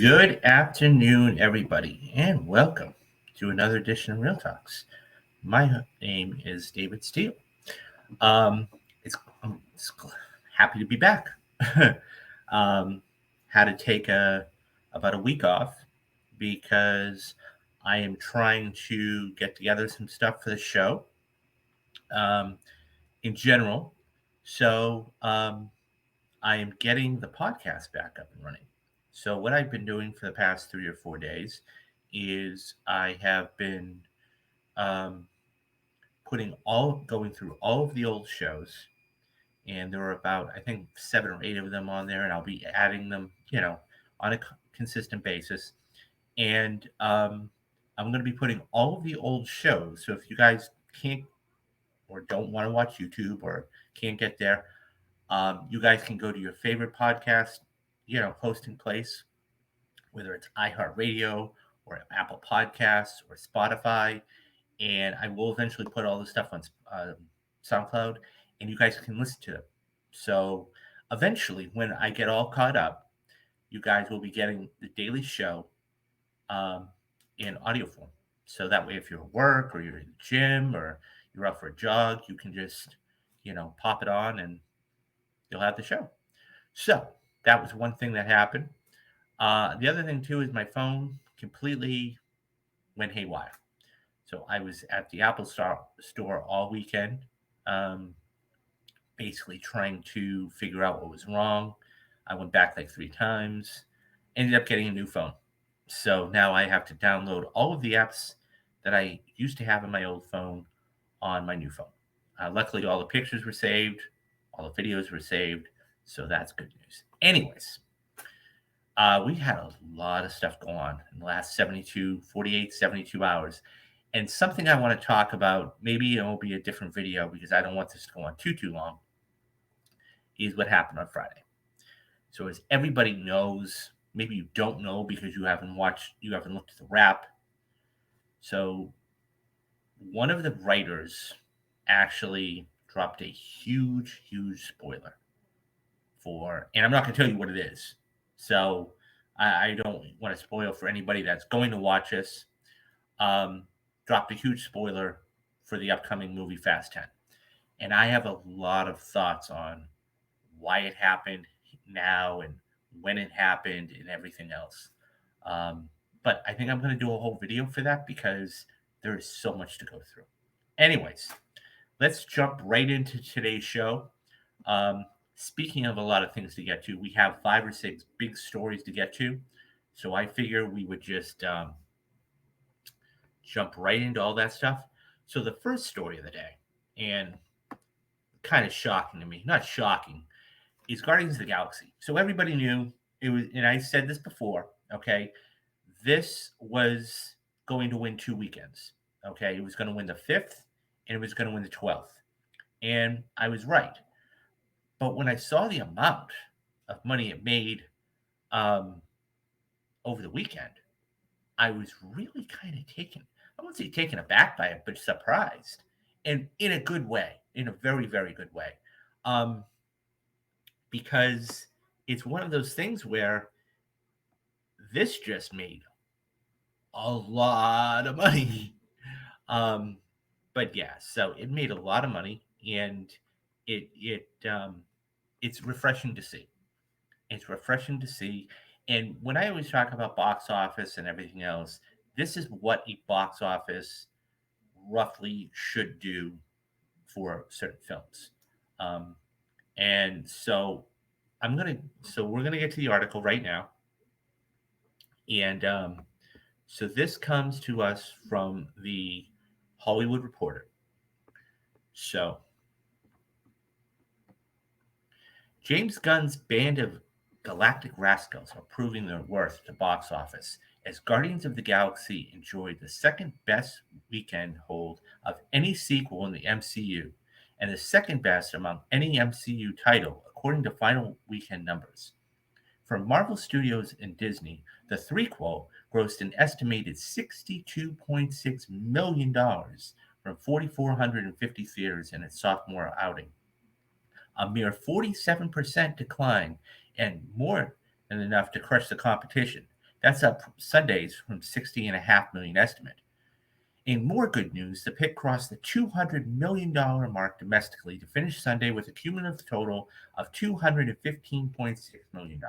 Good afternoon, everybody, and welcome to another edition of Real Talks. My name is David Steele. Um, it's happy to be back. um, Had to take about a week off because I am trying to get together some stuff for the show um, in general. So I am getting the podcast back up and running. So, what I've been doing for the past 3 or 4 days is I have been um, going through all of the old shows, and there are about, I think, 7 or 8 of them on there, and I'll be adding them, on a consistent basis. And I'm going to be putting all of the old shows. So, if you guys can't or don't want to watch YouTube or can't get there, you guys can go to your favorite podcast, posting place, whether it's iHeartRadio or Apple Podcasts or Spotify. And I will eventually put all this stuff on SoundCloud, and you guys can listen to it. So eventually, when I get all caught up, you guys will be getting the daily show um, in audio form. So that way, if you're at work or you're in the gym or you're out for a jog, you can just, pop it on and you'll have the show. So that was one thing that happened. The other thing too is my phone completely went haywire. So I was at the store all weekend, um, basically trying to figure out what was wrong. I went back like 3 times, ended up getting a new phone. So now I have to download all of the apps that I used to have on my old phone on my new phone. Luckily, all the pictures were saved, all the videos were saved, so that's good news. Anyways, we had a lot of stuff go on in the last 48, 72 hours. And something I want to talk about, maybe it will be a different video because I don't want this to go on too long, is what happened on Friday. So as everybody knows, maybe you don't know because you haven't looked at the wrap. So one of the writers actually dropped a huge spoiler and I'm not going to tell you what it is. So I don't want to spoil for anybody that's going to watch this. Dropped a huge spoiler for the upcoming movie Fast 10. And I have a lot of thoughts on why it happened now and when it happened and everything else. But I think I'm going to do a whole video for that because there is so much to go through. Anyways, let's jump right into today's show. Speaking of a lot of things to get to, we have 5 or 6 big stories to get to. So I figure we would just jump right into all that stuff. So the first story of the day, and kind of shocking to me, not shocking, is Guardians of the Galaxy. So everybody knew it was, and I said this before, okay, this was going to win 2 weekends. Okay, it was going to win the 5th and it was going to win the 12th. And I was right. But when I saw the amount of money it made over the weekend, I was really kind of I won't say taken aback by it, but surprised. And in a good way, in a very, very good way. Because it's one of those things where this just made a lot of money. But yeah, so it made a lot of money, and it's refreshing to see. It's refreshing to see. And when I always talk about box office and everything else, this is what a box office roughly should do for certain films. Um, and so we're gonna get to the article right now. And so this comes to us from the Hollywood Reporter. So James Gunn's band of galactic rascals are proving their worth at the box office as Guardians of the Galaxy enjoyed the second best weekend hold of any sequel in the MCU and the second best among any MCU title, according to final weekend numbers. For Marvel Studios and Disney, the threequel grossed an estimated $62.6 million from 4,450 theaters in its sophomore outing, a mere 47% decline and more than enough to crush the competition. That's up from Sunday's from 60.5 million estimate. In more good news, the pick crossed the $200 million mark domestically to finish Sunday with a cumulative total of $215.6 million.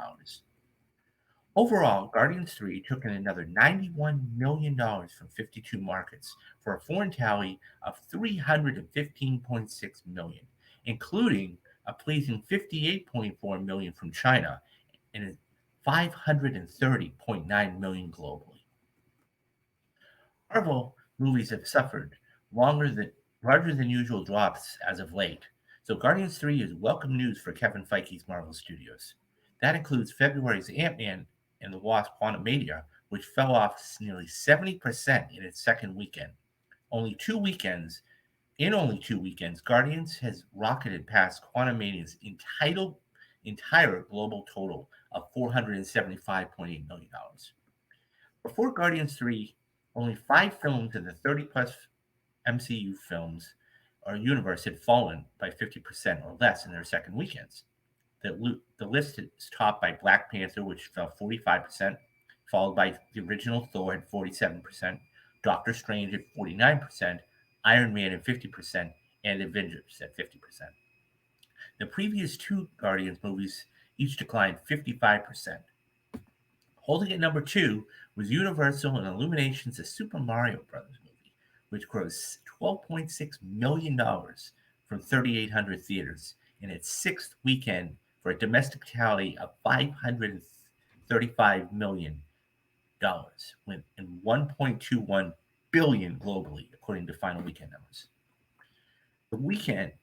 Overall, Guardians 3 took in another $91 million from 52 markets for a foreign tally of $315.6 million, including a pleasing $58.4 million from China and $530.9 million globally. Marvel movies have suffered larger than usual drops as of late, so Guardians 3 is welcome news for Kevin Feige's Marvel Studios. That includes February's Ant-Man and the Wasp: Quantumania, which fell off nearly 70% in its second weekend. Only 2 weekends, Guardians has rocketed past Quantumania's entire global total of $475.8 million. Before Guardians 3, only 5 films in the 30 plus MCU films or universe had fallen by 50% or less in their second weekends. The list is topped by Black Panther, which fell 45%, followed by the original Thor at 47%, Doctor Strange at 49%, Iron Man at 50%, and Avengers at 50%. The previous two Guardians movies each declined 55%. Holding at number two was Universal and Illumination's The Super Mario Bros. Movie, which grossed $12.6 million from 3,800 theaters in its sixth weekend for a domestic tally of $535 million and $1.21 billion globally, according to final weekend numbers.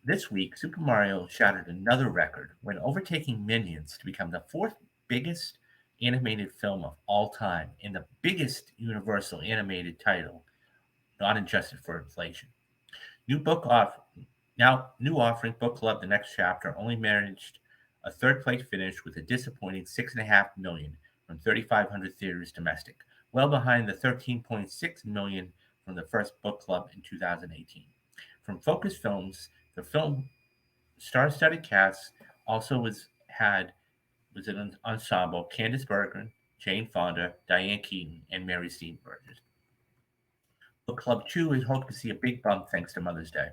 This week, Super Mario shattered another record when overtaking Minions to become the fourth biggest animated film of all time and the biggest Universal animated title, not adjusted for inflation. New offering Book Club: The Next Chapter only managed a third place finish with a disappointing $6.5 million from 3,500 theaters domestic, well behind the $13.6 million from the first book club in 2018. From Focus Films, the film star-studded cast also was an ensemble: Candice Bergen, Jane Fonda, Diane Keaton, and Mary Steenburgen. Book Club 2 is hoped to see a big bump thanks to Mother's Day.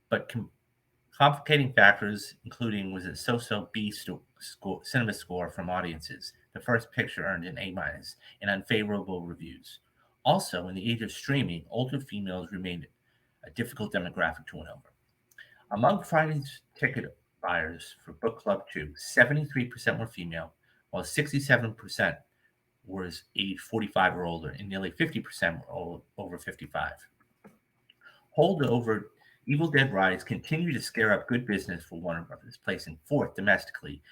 But complicating factors, including was a so-so B cinema score from audiences. The first picture earned an A- and unfavorable reviews. Also, in the age of streaming, older females remained a difficult demographic to win over. Among Friday's ticket buyers for Book Club 2, 73% were female, while 67% was age 45 or older, and nearly 50% were over 55. Holdover Evil Dead Rise continued to scare up good business for Warner Brothers, placing fourth domestically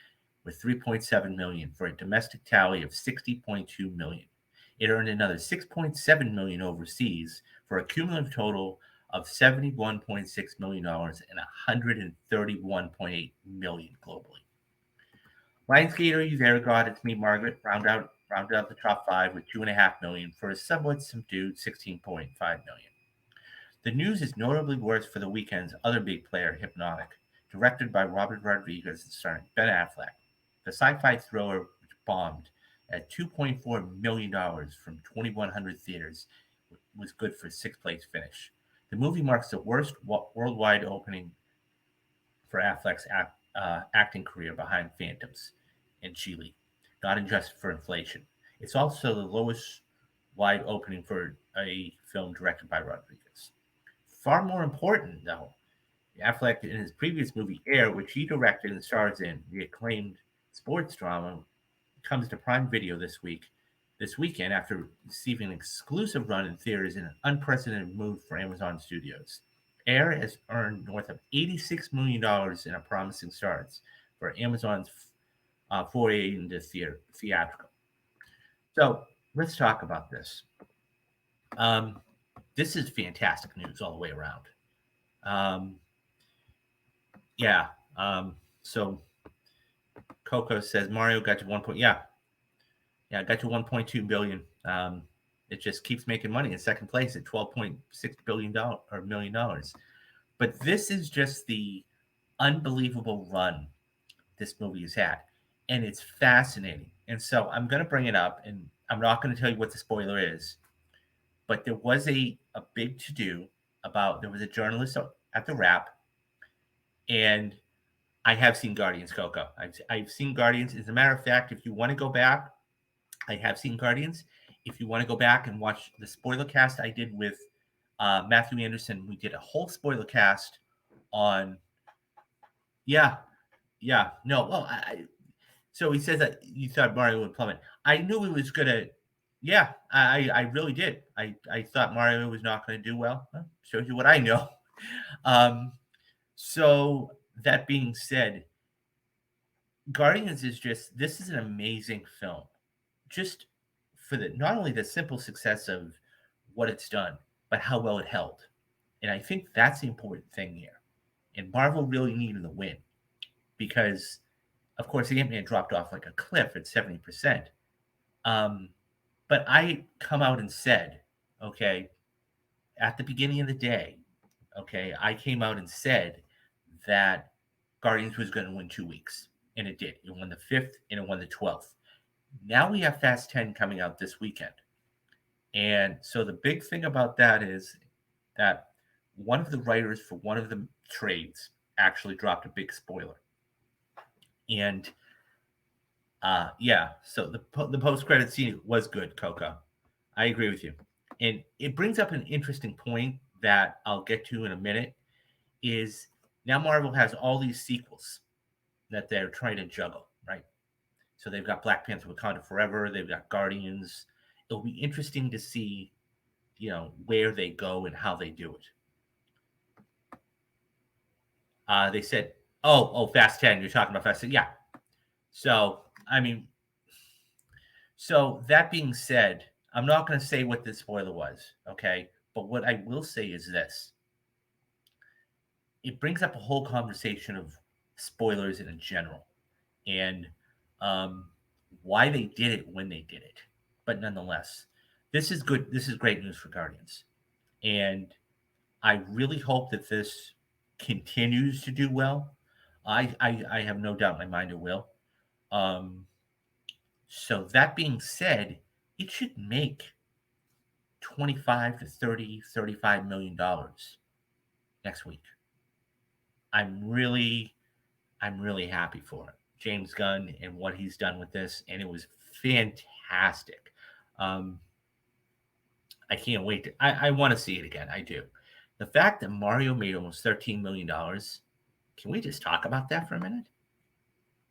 with $3.7 million for a domestic tally of $60.2 million. It earned another $6.7 million overseas for a cumulative total of $71.6 million and $131.8 million globally. Lionsgate: Are You There, God? It's Me, Margaret rounded out the top five with $2.5 million for a somewhat subdued $16.5 million. The news is notably worse for the weekend's other big player, Hypnotic, directed by Robert Rodriguez and starring Ben Affleck. The sci-fi thriller, which bombed at $2.4 million from 2,100 theaters, was good for sixth place finish. The movie marks the worst worldwide opening for Affleck's acting career behind Phantoms and Chile, not adjusted for inflation. It's also the lowest wide opening for a film directed by Rodriguez. Far more important, though, Affleck in his previous movie Air, which he directed and stars in, the acclaimed sports drama, comes to Prime Video this weekend after receiving an exclusive run in theaters in an unprecedented move for Amazon Studios. Air has earned north of $86 million in a promising start for Amazon's foray into theatrical. So let's talk about this. This is fantastic news all the way around. So Coco says Mario got to 1 point. Yeah, got to 1.2 billion. It just keeps making money in second place at $12.6 million. But this is just the unbelievable run this movie has had, and it's fascinating. And so I'm going to bring it up, and I'm not going to tell you what the spoiler is, but there was a big to do about there was a journalist at the Wrap, and I have seen Guardians, Coco. I've seen Guardians. As a matter of fact, if you want to go back, I have seen Guardians. If you want to go back and watch the spoiler cast I did with Matthew Anderson, we did a whole spoiler cast on. Yeah, yeah, no. Well, so he says that you thought Mario would plummet. I knew he was gonna. Yeah, I really did. I thought Mario was not going to do well. Well, shows you what I know. Um, so that being said, Guardians is just this is an amazing film. Just for the not only the simple success of what it's done, but how well it held. And I think that's the important thing here. And Marvel really needed the win because, of course, the Ant-Man dropped off like a cliff at 70%. Um, but I come out and said, okay, at the beginning of the day, okay, I came out and said that Guardians was going to win 2 weeks. And it did. It won the 5th and it won the 12th. Now we have Fast 10 coming out this weekend. And so the big thing about that is that one of the writers for one of the trades actually dropped a big spoiler. And yeah, so the post credit scene was good, Coco. I agree with you. And it brings up an interesting point that I'll get to in a minute is now Marvel has all these sequels that they're trying to juggle, right? So they've got Black Panther Wakanda Forever, they've got Guardians. It'll be interesting to see, where they go and how they do it. They said, Fast 10, you're talking about Fast 10. Yeah. So, I mean, so that being said, I'm not going to say what the spoiler was, okay? But what I will say is this. It brings up a whole conversation of spoilers in general and why they did it when they did it. But nonetheless, this is good. This is great news for Guardians. And I really hope that this continues to do well. I have no doubt in my mind it will. So that being said, it should make 25 to 30, $35 million next week. I'm really happy for it. James Gunn and what he's done with this, and it was fantastic. I can't wait. I want to see it again. I do. The fact that Mario made almost $13 million, can we just talk about that for a minute?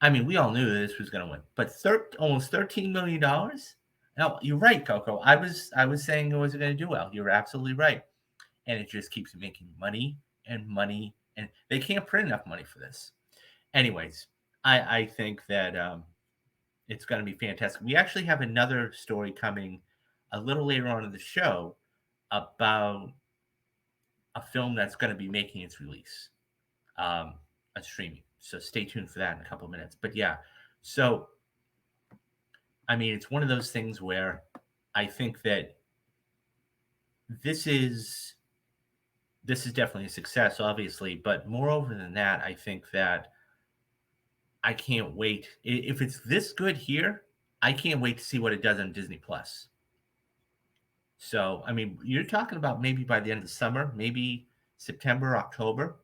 I mean, we all knew this was going to win, but almost $13 million? No, you're right, Coco. I was saying it wasn't going to do well. You're absolutely right. And it just keeps making money and money, and they can't print enough money for this. Anyways, I think that it's going to be fantastic. We actually have another story coming a little later on in the show about a film that's going to be making its release on streaming. So stay tuned for that in a couple of minutes. But yeah, so I mean, it's one of those things where I think that this is definitely a success, obviously. But moreover than that, I think that I can't wait. If it's this good here, I can't wait to see what it does on Disney Plus. So, I mean, you're talking about maybe by the end of the summer, maybe September, October.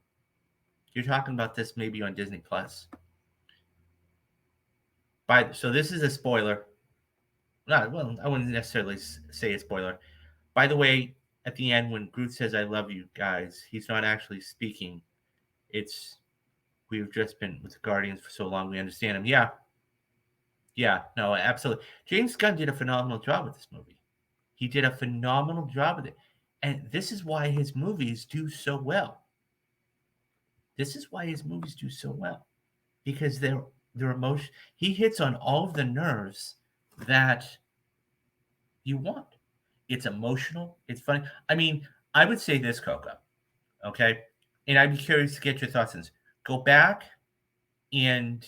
You're talking about this maybe on Disney Plus. So this is a spoiler. Well, I wouldn't necessarily say a spoiler. By the way, at the end when Groot says "I love you guys," he's not actually speaking. It's we've just been with the Guardians for so long, we understand him. Yeah, no, absolutely. James Gunn did a phenomenal job with this movie. He did a phenomenal job with it. And this is why his movies do so well. This is why his movies do so well. Because they're emotion. He hits on all of the nerves that you want. It's emotional. It's funny. I mean, I would say this, Coco. Okay. And I'd be curious to get your thoughts on this. Go back and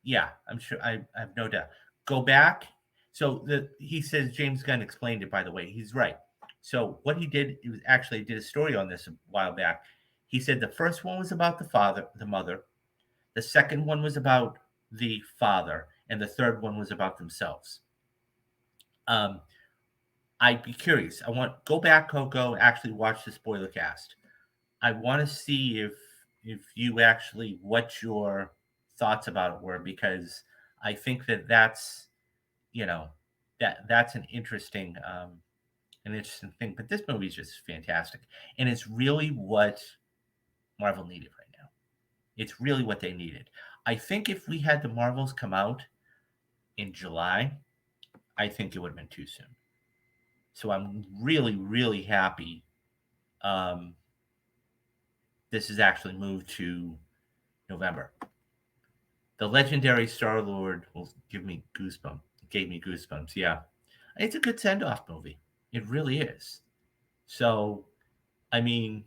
yeah, I'm sure I have no doubt. Go back. So he says James Gunn explained it, by the way. He's right. So what he did, he was actually did a story on this a while back. He said the first one was about the mother. The second one was about the father, and the third one was about themselves. Um, I'd be curious. I want go back, Coco. Actually, watch the spoiler cast. I want to see if you actually what your thoughts about it were, because I think that that's you know that's an interesting thing. But this movie is just fantastic, and it's really what Marvel needed right now. It's really what they needed. I think if we had the Marvels come out in July, I think it would have been too soon. So I'm really, really happy um, this is actually moved to November. The legendary Star Lord will give me goosebumps. Gave me goosebumps. Yeah, it's a good send off movie. It really is. So, I mean,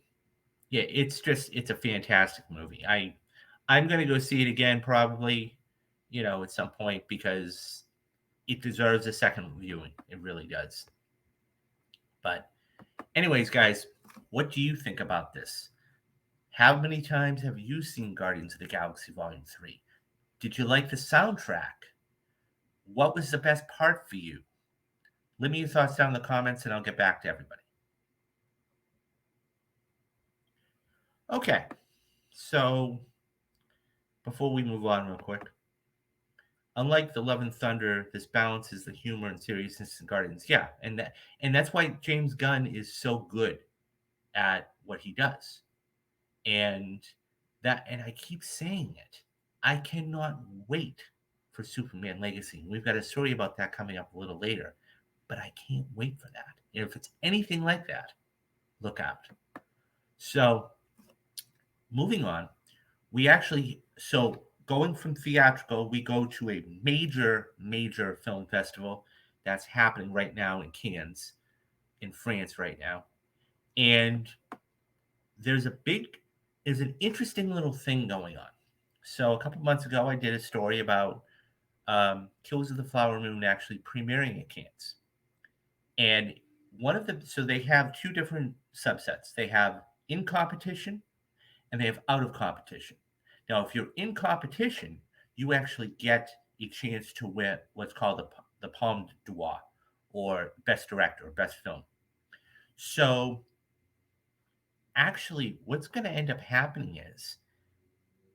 yeah, it's a fantastic movie. I'm gonna go see it again probably, at some point because it deserves a second viewing. It really does. But anyways, guys, what do you think about this? How many times have you seen Guardians of the Galaxy Volume 3? Did you like the soundtrack? What was the best part for you? Leave me your thoughts down in the comments and I'll get back to everybody. Okay, so before we move on, real quick, unlike the Love and Thunder, this balances the humor and seriousness in Guardians. Yeah, and that's why James Gunn is so good at what he does. And and I keep saying it. I cannot wait for Superman Legacy. We've got a story about that coming up a little later, but I can't wait for that. And if it's anything like that, look out. So, moving on, going from theatrical, we go to a major film festival that's happening right now in Cannes, in France, right now. And there's a big, there's an interesting little thing going on. So, a couple months ago, I did a story about Killers of the Flower Moon actually premiering at Cannes. And so they have two different subsets. They have in competition and they have out of competition. Now, if you're in competition, you actually get a chance to win what's called the Palme d'Or, or Best Director, or Best Film. So, actually, what's going to end up happening is,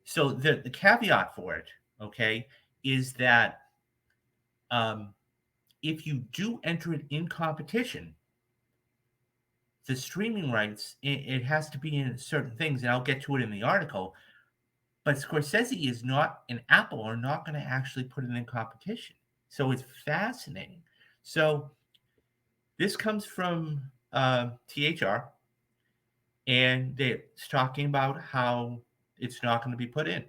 so the caveat for it, okay, is that um, if you do enter it in competition, the streaming rights, it has to be in certain things, and I'll get to it in the article. But Scorsese is not, and Apple are not going to actually put it in competition. So it's fascinating. So this comes from THR, and they're talking about how it's not going to be put in.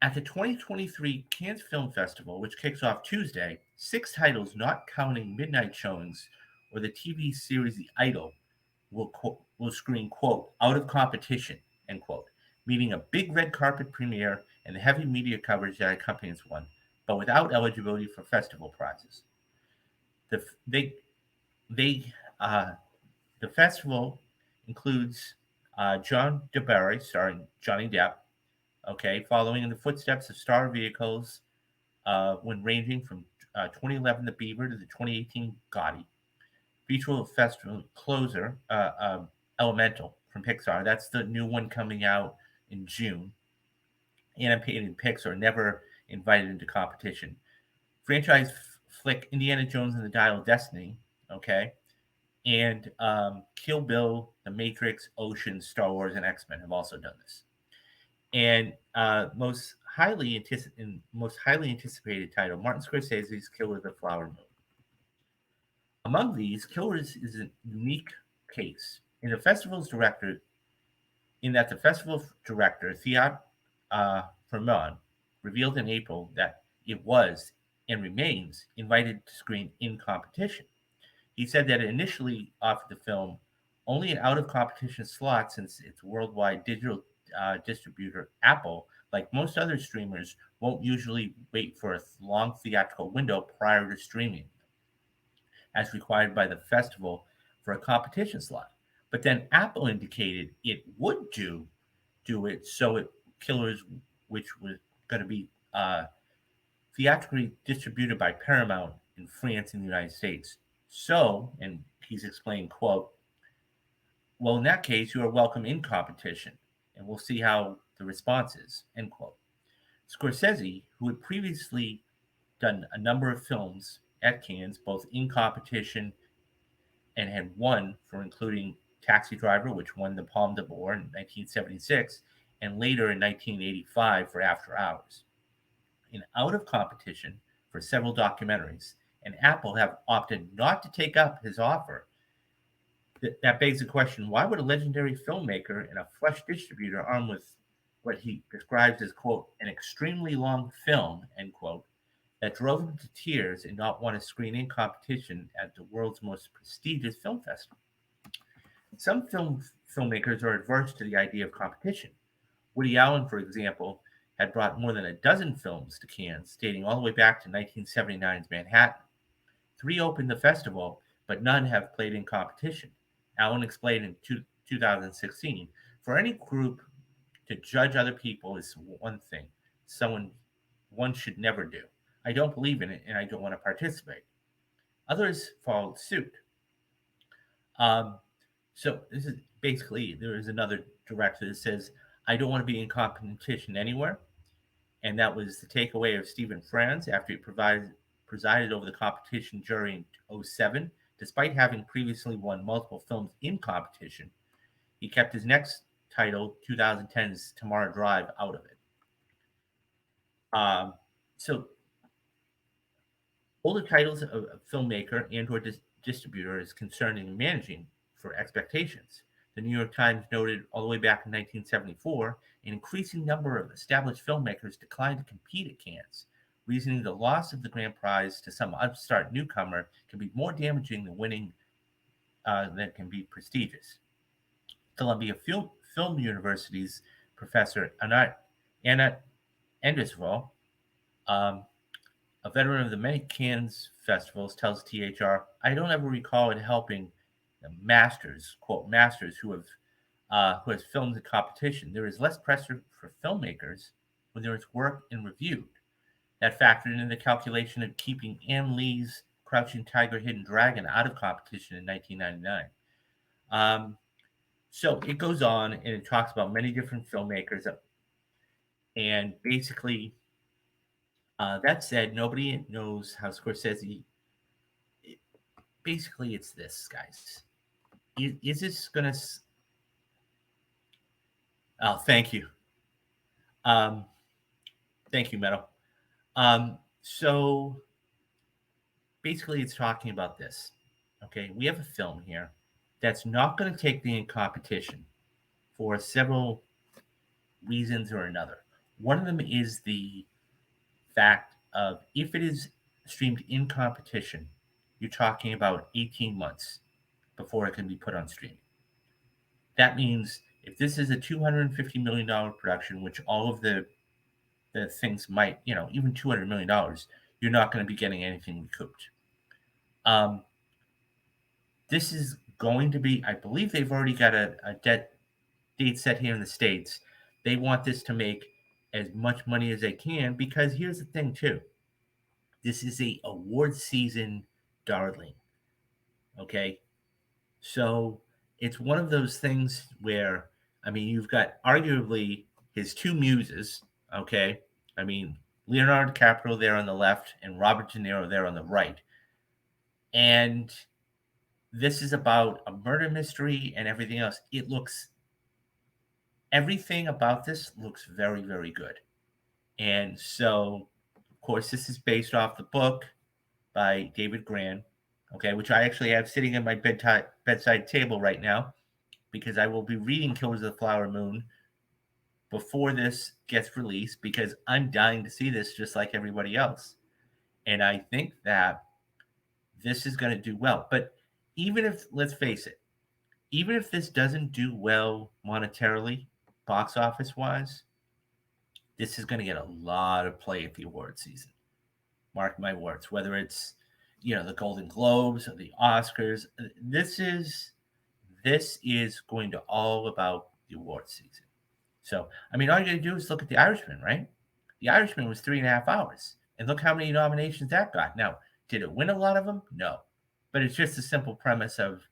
At the 2023 Cannes Film Festival, which kicks off Tuesday, 6 titles, not counting midnight showings or the TV series The Idol, will screen, quote, out of competition, end quote, meaning a big red carpet premiere and the heavy media coverage that accompanies one, but without eligibility for festival prizes. The they they The festival includes John DeBerry, starring Johnny Depp, okay, following in the footsteps of star vehicles when ranging from 2011 The Beaver to the 2018 Gotti. Feature festival closer, Elemental from Pixar. That's the new one coming out in June. Animated Pixar never invited into competition. Franchise flick Indiana Jones and the Dial of Destiny, okay, and Kill Bill, The Matrix, Ocean, Star Wars, and X Men have also done this. And most highly anticipated title, Martin Scorsese's Killer of the Flower Moon. Among these, Killers is a unique case in that the festival director, Thiat Fermon, revealed in April that it was and remains invited to screen in competition. He said that it initially offered the film only an out of competition slot since its worldwide digital distributor, Apple, like most other streamers, won't usually wait for a long theatrical window prior to streaming, as required by the festival for a competition slot. But then Apple indicated it would do it, so it Killers, which was going to be theatrically distributed by Paramount, in France and the United States. So, and he's explained, quote, well, in that case, you are welcome in competition, and we'll see how the response is, end quote. Scorsese, who had previously done a number of films at Cannes, both in competition and had won for including Taxi Driver, which won the Palme d'Or in 1976, and later in 1985 for After Hours. And out of competition for several documentaries, and Apple have opted not to take up his offer. That begs the question, why would a legendary filmmaker and a flush distributor armed with what he describes as, quote, an extremely long film, end quote, that drove him to tears and not want to screen in competition at the world's most prestigious film festival? Some filmmakers are adverse to the idea of competition. Woody Allen, for example, had brought more than a dozen films to Cannes, dating all the way back to 1979's Manhattan. 3 opened the festival, but none have played in competition. Allen explained in 2016, for any group to judge other people is one thing one should never do. I don't believe in it, and I don't want to participate. Others followed suit. Um, so this is basically, there is another director that says, I don't want to be in competition anywhere. And that was the takeaway of Stephen Franz after he presided over the competition jury in '07. Despite having previously won multiple films in competition, he kept his next title, 2010's Tamara Drive, out of it. So older titles of a filmmaker and or distributor is concerned in managing for expectations. The New York Times noted all the way back in 1974, an increasing number of established filmmakers declined to compete at Cannes, reasoning the loss of the grand prize to some upstart newcomer can be more damaging than winning than can be prestigious. Columbia Film University's professor Anna Endisval, um, a veteran of the many Cannes festivals, tells THR, I don't ever recall it helping the masters, quote, masters who has filmed in competition. There is less pressure for filmmakers when there is work and reviewed. That factored in the calculation of keeping Ann Lee's Crouching Tiger, Hidden Dragon out of competition in 1999. So it goes on and it talks about many different filmmakers. And basically, that said, nobody knows how Scorsese. Basically, it's this, guys. Is this going to. Oh, thank you. Thank you, Meadow. So basically, it's talking about this. Okay, we have a film here that's not going to take the in competition for several reasons or another. One of them is the fact of if it is streamed in competition, you're talking about 18 months before it can be put on stream. That means if this is a $250 million production, which all of the things might, even $200 million, you're not going to be getting anything recouped. This is going to be, I believe they've already got a date set here in the States. They want this to make as much money as they can because here's the thing too. This is a award season darling. Okay. So it's one of those things where, you've got arguably his two muses. Okay. Leonardo DiCaprio there on the left and Robert De Niro there on the right. And this is about a murder mystery and everything else. Everything about this looks very, very good. And so, of course, this is based off the book by David Gran, okay, which I actually have sitting at my bedside table right now because I will be reading Killers of the Flower Moon before this gets released because I'm dying to see this just like everybody else. And I think that this is going to do well. But even if, let's face it, even if this doesn't do well monetarily, box office wise, this is going to get a lot of play at the award season. Mark my words, whether it's, the Golden Globes or the Oscars, this is going to all about the award season. So, all you got to do is look at The Irishman, right? The Irishman was 3.5 hours. And look how many nominations that got. Now, Did it win a lot of them? No. But it's just a simple premise of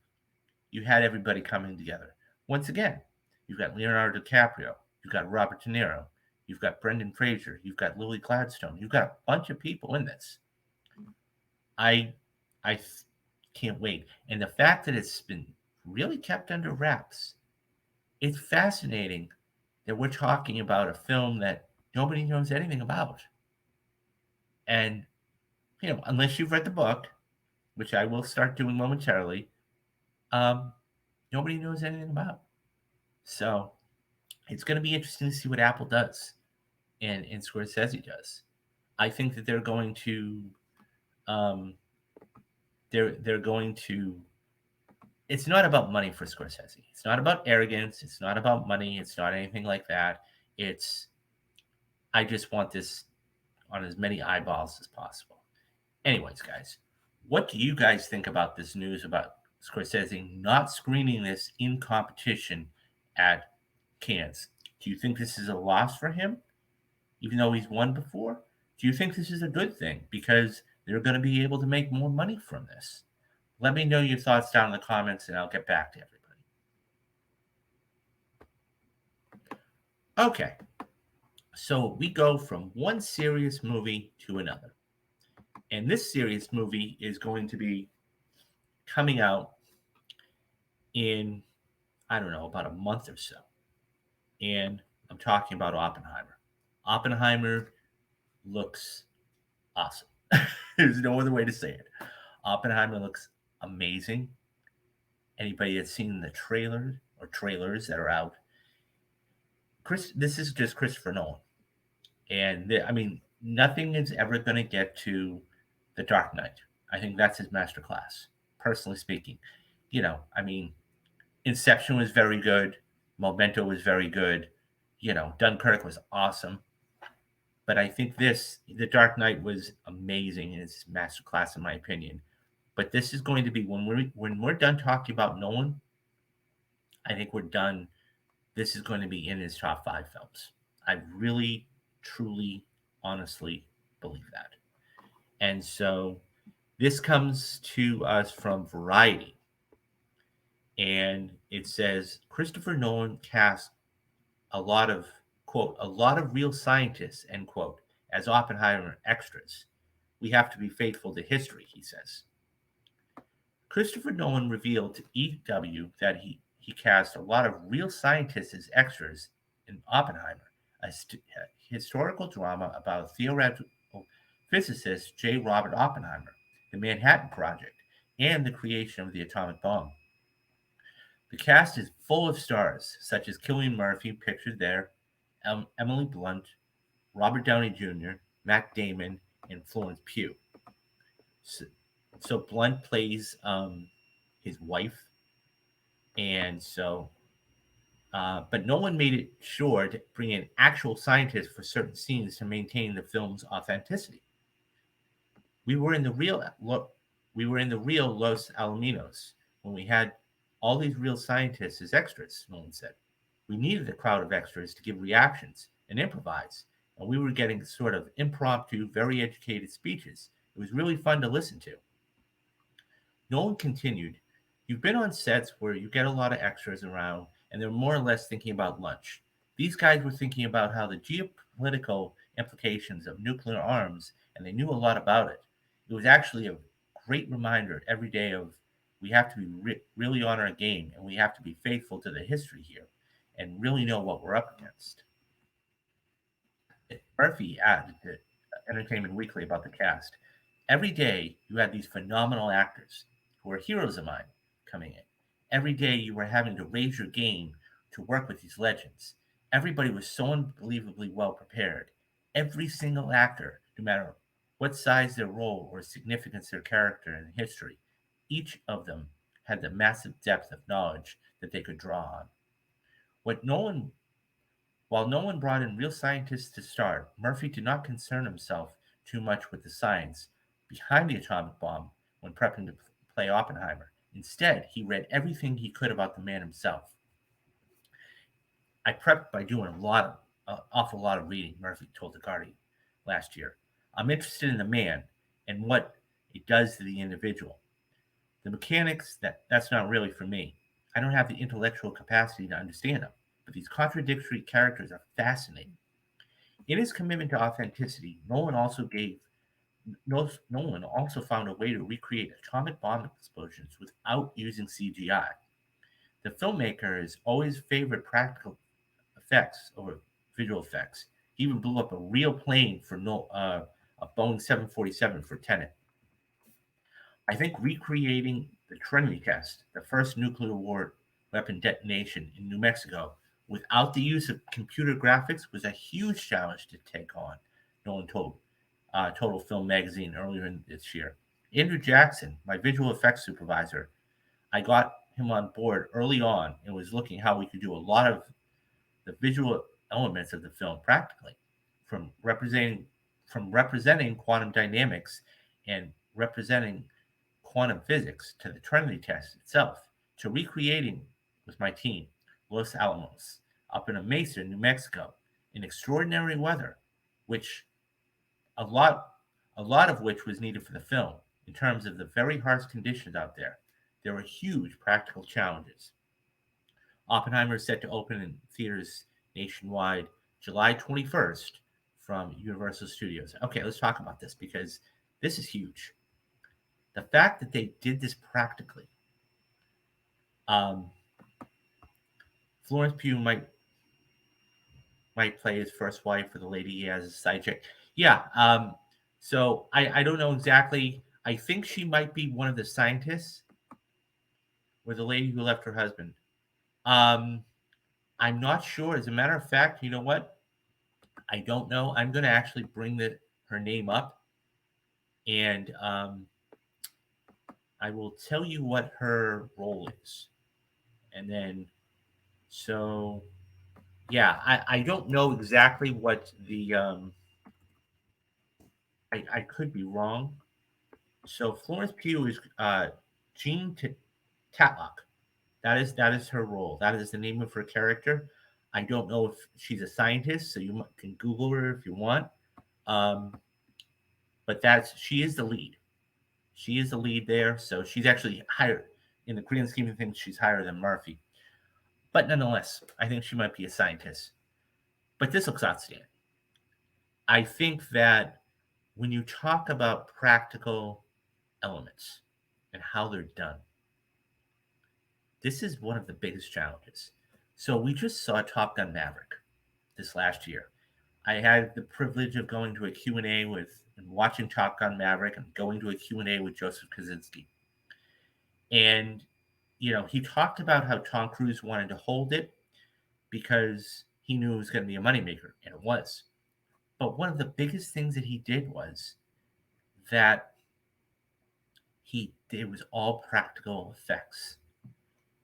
you had everybody coming together. Once again, you've got Leonardo DiCaprio, you've got Robert De Niro, you've got Brendan Fraser, you've got Lily Gladstone, you've got a bunch of people in this. I I can't wait. And the fact that it's been really kept under wraps, it's fascinating that we're talking about a film that nobody knows anything about. And unless you've read the book, which I will start doing momentarily, um, nobody knows anything about. So it's going to be interesting to see what Apple does and Scorsese does. I think that they're going to um, they're going to. It's not about money for Scorsese. It's not about arrogance. It's not about money. It's not anything like that. It's I just want this on as many eyeballs as possible. Anyways, guys, what do you guys think about this news about Scorsese not screening this in competition at Cannes? Do you think this is a loss for him, even though he's won before? Do you think this is a good thing because they're going to be able to make more money from this? Let me know your thoughts down in the comments and I'll get back to everybody. Okay, so we go from one serious movie to another. And this serious movie is going to be coming out in, I don't know, about a month or so. And I'm talking about Oppenheimer. Oppenheimer looks awesome. There's no other way to say it. Oppenheimer looks amazing. Anybody that's seen the trailer or trailers that are out, this is just Christopher Nolan. And I mean, nothing is ever going to get to The Dark Knight. I think that's his masterclass, personally speaking. I mean, Inception was very good. Memento was very good. Dunkirk was awesome. But I think The Dark Knight was amazing in its masterclass, in my opinion. But this is going to be when we're done talking about Nolan. I think we're done. This is going to be in his top 5 films. I really, truly, honestly believe that. And so this comes to us from Variety. And it says Christopher Nolan cast a lot of, quote, a lot of real scientists, end quote, as Oppenheimer extras. We have to be faithful to history, he says. Christopher Nolan revealed to EW that he cast a lot of real scientists as extras in Oppenheimer, a historical drama about theoretical physicist J. Robert Oppenheimer, the Manhattan Project, and the creation of the atomic bomb. The cast is full of stars such as Cillian Murphy, pictured there, Emily Blunt, Robert Downey Jr., Matt Damon, and Florence Pugh. So Blunt plays his wife, and but no one made it sure to bring in actual scientists for certain scenes to maintain the film's authenticity. We were in the real Los Alamitos when we had all these real scientists as extras, Nolan said. We needed a crowd of extras to give reactions and improvise, and we were getting sort of impromptu, very educated speeches. It was really fun to listen to. Nolan continued, you've been on sets where you get a lot of extras around, and they're more or less thinking about lunch. These guys were thinking about how the geopolitical implications of nuclear arms, and they knew a lot about it. It was actually a great reminder every day of we have to be really on our game, and we have to be faithful to the history here and really know what we're up against. Murphy added to Entertainment Weekly about the cast. Every day you had these phenomenal actors who were heroes of mine coming in. Every day you were having to raise your game to work with these legends. Everybody was so unbelievably well prepared. Every single actor, no matter what size their role or significance their character in history, each of them had the massive depth of knowledge that they could draw on. While Nolan brought in real scientists to start, Murphy did not concern himself too much with the science behind the atomic bomb when prepping to play Oppenheimer. Instead, he read everything he could about the man himself. I prepped by doing awful lot of reading, Murphy told The Guardian last year. I'm interested in the man and what it does to the individual. The mechanics, that's not really for me. I don't have the intellectual capacity to understand them, but these contradictory characters are fascinating. In his commitment to authenticity, Nolan also found a way to recreate atomic bomb explosions without using CGI. The filmmaker has always favored practical effects over visual effects. He even blew up a real plane for a Boeing 747 for Tenet. I think recreating the Trinity test, the first nuclear war weapon detonation in New Mexico, without the use of computer graphics was a huge challenge to take on, Nolan told Total Film Magazine earlier in this year. Andrew Jackson, my visual effects supervisor, I got him on board early on and was looking how we could do a lot of the visual elements of the film practically, from representing quantum dynamics and representing quantum physics to the Trinity test itself to recreating with my team Los Alamos up in a mesa in New Mexico in extraordinary weather, which a lot a lot of which was needed for the film in terms of the very harsh conditions out there. There were huge practical challenges. Oppenheimer is set to open in theaters nationwide July 21st from Universal Studios. Okay, let's talk about this because this is huge. The fact that they did this practically. Um, Florence Pugh might play his first wife for the lady he has as a side chick. Yeah. So I don't know exactly. I think she might be one of the scientists or the lady who left her husband. Um, I'm not sure. As a matter of fact, you know what? I don't know. I'm going to actually bring her name up, and I will tell you what her role is. And then, so yeah, I don't know exactly what the I could be wrong. So Florence Pugh is Jean Tatlock. That is her role. That is the name of her character. I don't know if she's a scientist, so you can Google her if you want. Um, but she is the lead. She is the lead there, so she's actually higher in the grand scheme of things. She's higher than Murphy, but nonetheless, I think she might be a scientist. But this looks outstanding. I think that when you talk about practical elements and how they're done, this is one of the biggest challenges. So we just saw Top Gun Maverick this last year. I had the privilege of going to a Q&A and watching Top Gun Maverick and going to a Q&A with Joseph Kosinski. And he talked about how Tom Cruise wanted to hold it because he knew it was going to be a moneymaker, and it was. But one of the biggest things that he did was that it was all practical effects.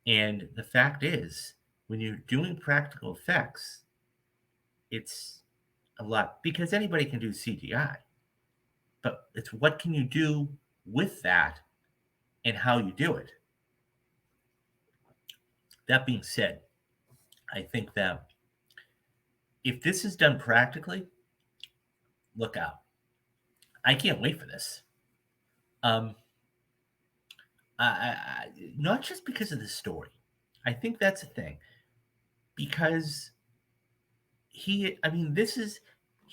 And the fact is, when you're doing practical effects, it's a lot because anybody can do CGI. But it's what can you do with that and how you do it. That being said, I think that if this is done practically, look out. I can't wait for this. Um, not just because of the story. I think that's a thing. Because he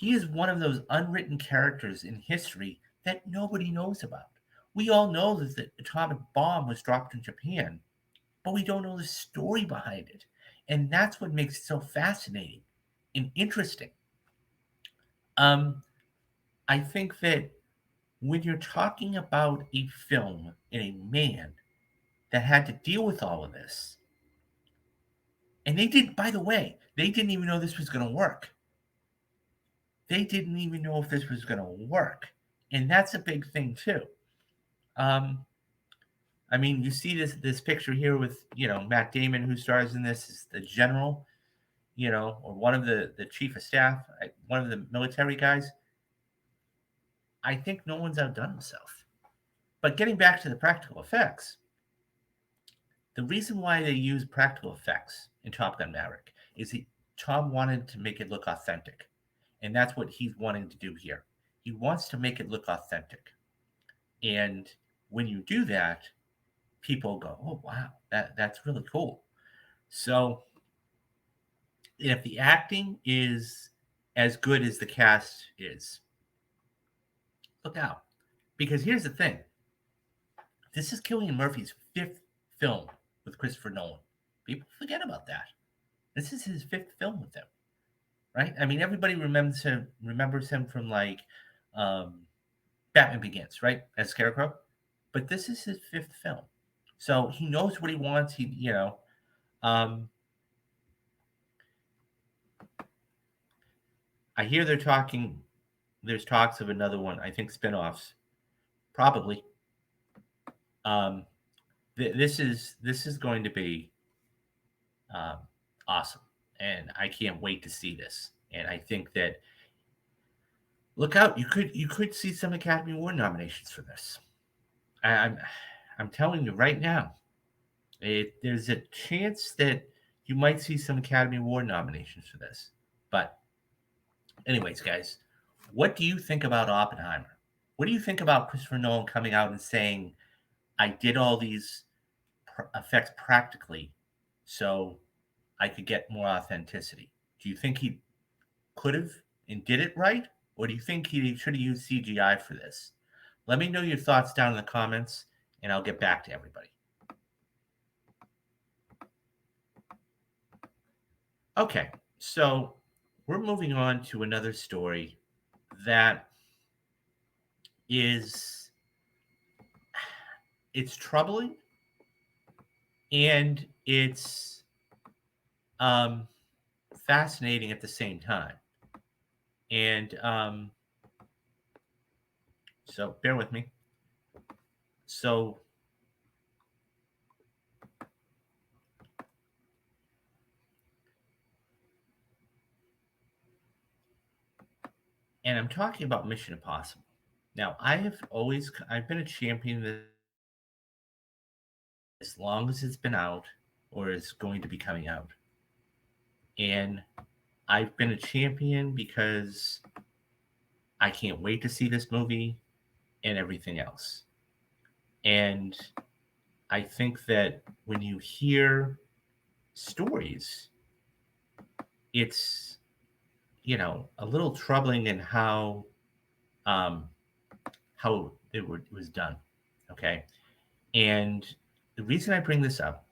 is one of those unwritten characters in history that nobody knows about. We all know that the atomic bomb was dropped in Japan, but we don't know the story behind it. And that's what makes it so fascinating and interesting. Um, I think that when you're talking about a film and a man that had to deal with all of this, and by the way, they didn't even know this was going to work. They didn't even know if this was going to work. And that's a big thing, too. Um, you see this picture here with, Matt Damon, who stars in this, is the general, or one of the chief of staff, one of the military guys. I think no one's outdone himself. But getting back to the practical effects, the reason why they use practical effects in Top Gun Maverick is Tom wanted to make it look authentic. And that's what he's wanting to do here. He wants to make it look authentic. And when you do that, people go, "Oh wow, that's really cool." So if the acting is as good as the cast is, look out. Because here's the thing: this is Cillian Murphy's fifth film with Christopher Nolan. People forget about that. This is his fifth film with him, right? I mean, everybody remembers him from like um, Batman Begins, right, as Scarecrow, but this is his fifth film, so he knows what he wants. Um, I hear they're talking. There's talks of another one. I think spinoffs, probably. Um, this is going to be um, awesome, and I can't wait to see this. And I think that look out, you could see some Academy Award nominations for this. I'm telling you right now, there's a chance that you might see some Academy Award nominations for this. But anyways, guys, what do you think about Oppenheimer? What do you think about Christopher Nolan coming out and saying, "I did all these effects practically, so I could get more authenticity"? Do you think he could have and did it right, or do you think he should have used CGI for this? Let me know your thoughts down in the comments, and I'll get back to everybody. Okay, so we're moving on to another story that is it's troubling and it's um, fascinating at the same time. And so bear with me. So, and I'm talking about Mission Impossible. Now, I've been a champion of this as long as it's been out or is going to be coming out. And I've been a champion because I can't wait to see this movie and everything else. And I think that when you hear stories, it's, a little troubling in um, how it was done. Okay. And the reason I bring this up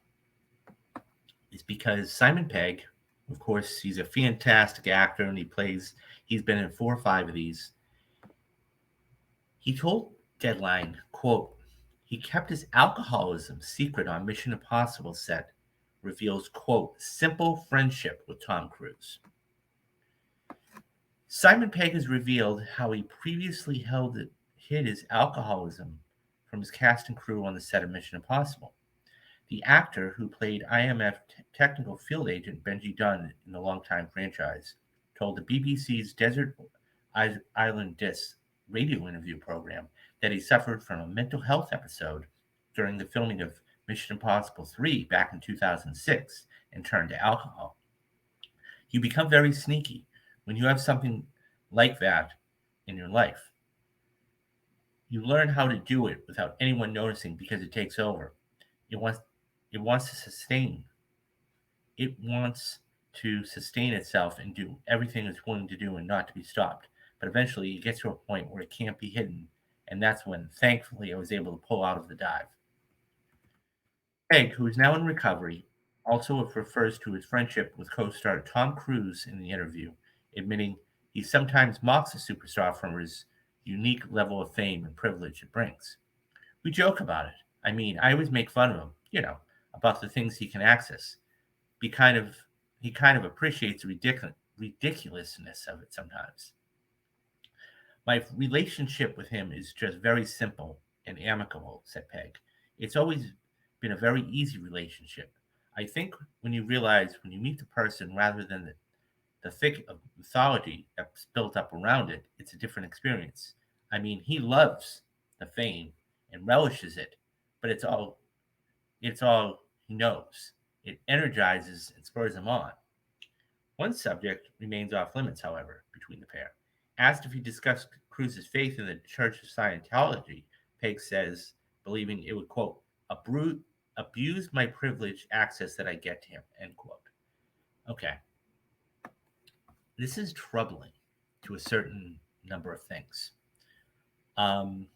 is because Simon Pegg, of course, he's a fantastic actor and he's been in 4 or 5 of these. He told Deadline, quote, he kept his alcoholism secret on Mission Impossible set, reveals, quote, simple friendship with Tom Cruise. Simon Pegg has revealed how he previously hid his alcoholism from his cast and crew on the set of Mission Impossible. The actor who played IMF technical field agent Benji Dunn in the longtime franchise told the BBC's Desert Island Discs radio interview program that he suffered from a mental health episode during the filming of Mission Impossible 3 back in 2006 and turned to alcohol. You become very sneaky when you have something like that in your life. You learn how to do it without anyone noticing because it takes over. It wants it wants to sustain. It wants to sustain itself and do everything it's willing to do and not to be stopped. But eventually it gets to a point where it can't be hidden. And that's when, thankfully, I was able to pull out of the dive. Pegg, who is now in recovery, also refers to his friendship with co star Tom Cruise in the interview, admitting he sometimes mocks a superstar for his unique level of fame and privilege it brings. We joke about it. I mean, I always make fun of him, about the things he can access. He kind of he kind of appreciates the ridiculousness of it sometimes. My relationship with him is just very simple and amicable, said Peg. It's always been a very easy relationship. I think when you realize when you meet the person rather than the thick of mythology that's built up around it, it's a different experience. I mean, he loves the fame and relishes it, but it's all he knows. It energizes and spurs him on. One subject remains off limits, however, between the pair. Asked if he discussed Cruz's faith in the Church of Scientology, Peg says, believing it would, quote, abuse my privileged access that I get to him, end quote. Okay. This is troubling to a certain number of things. Um,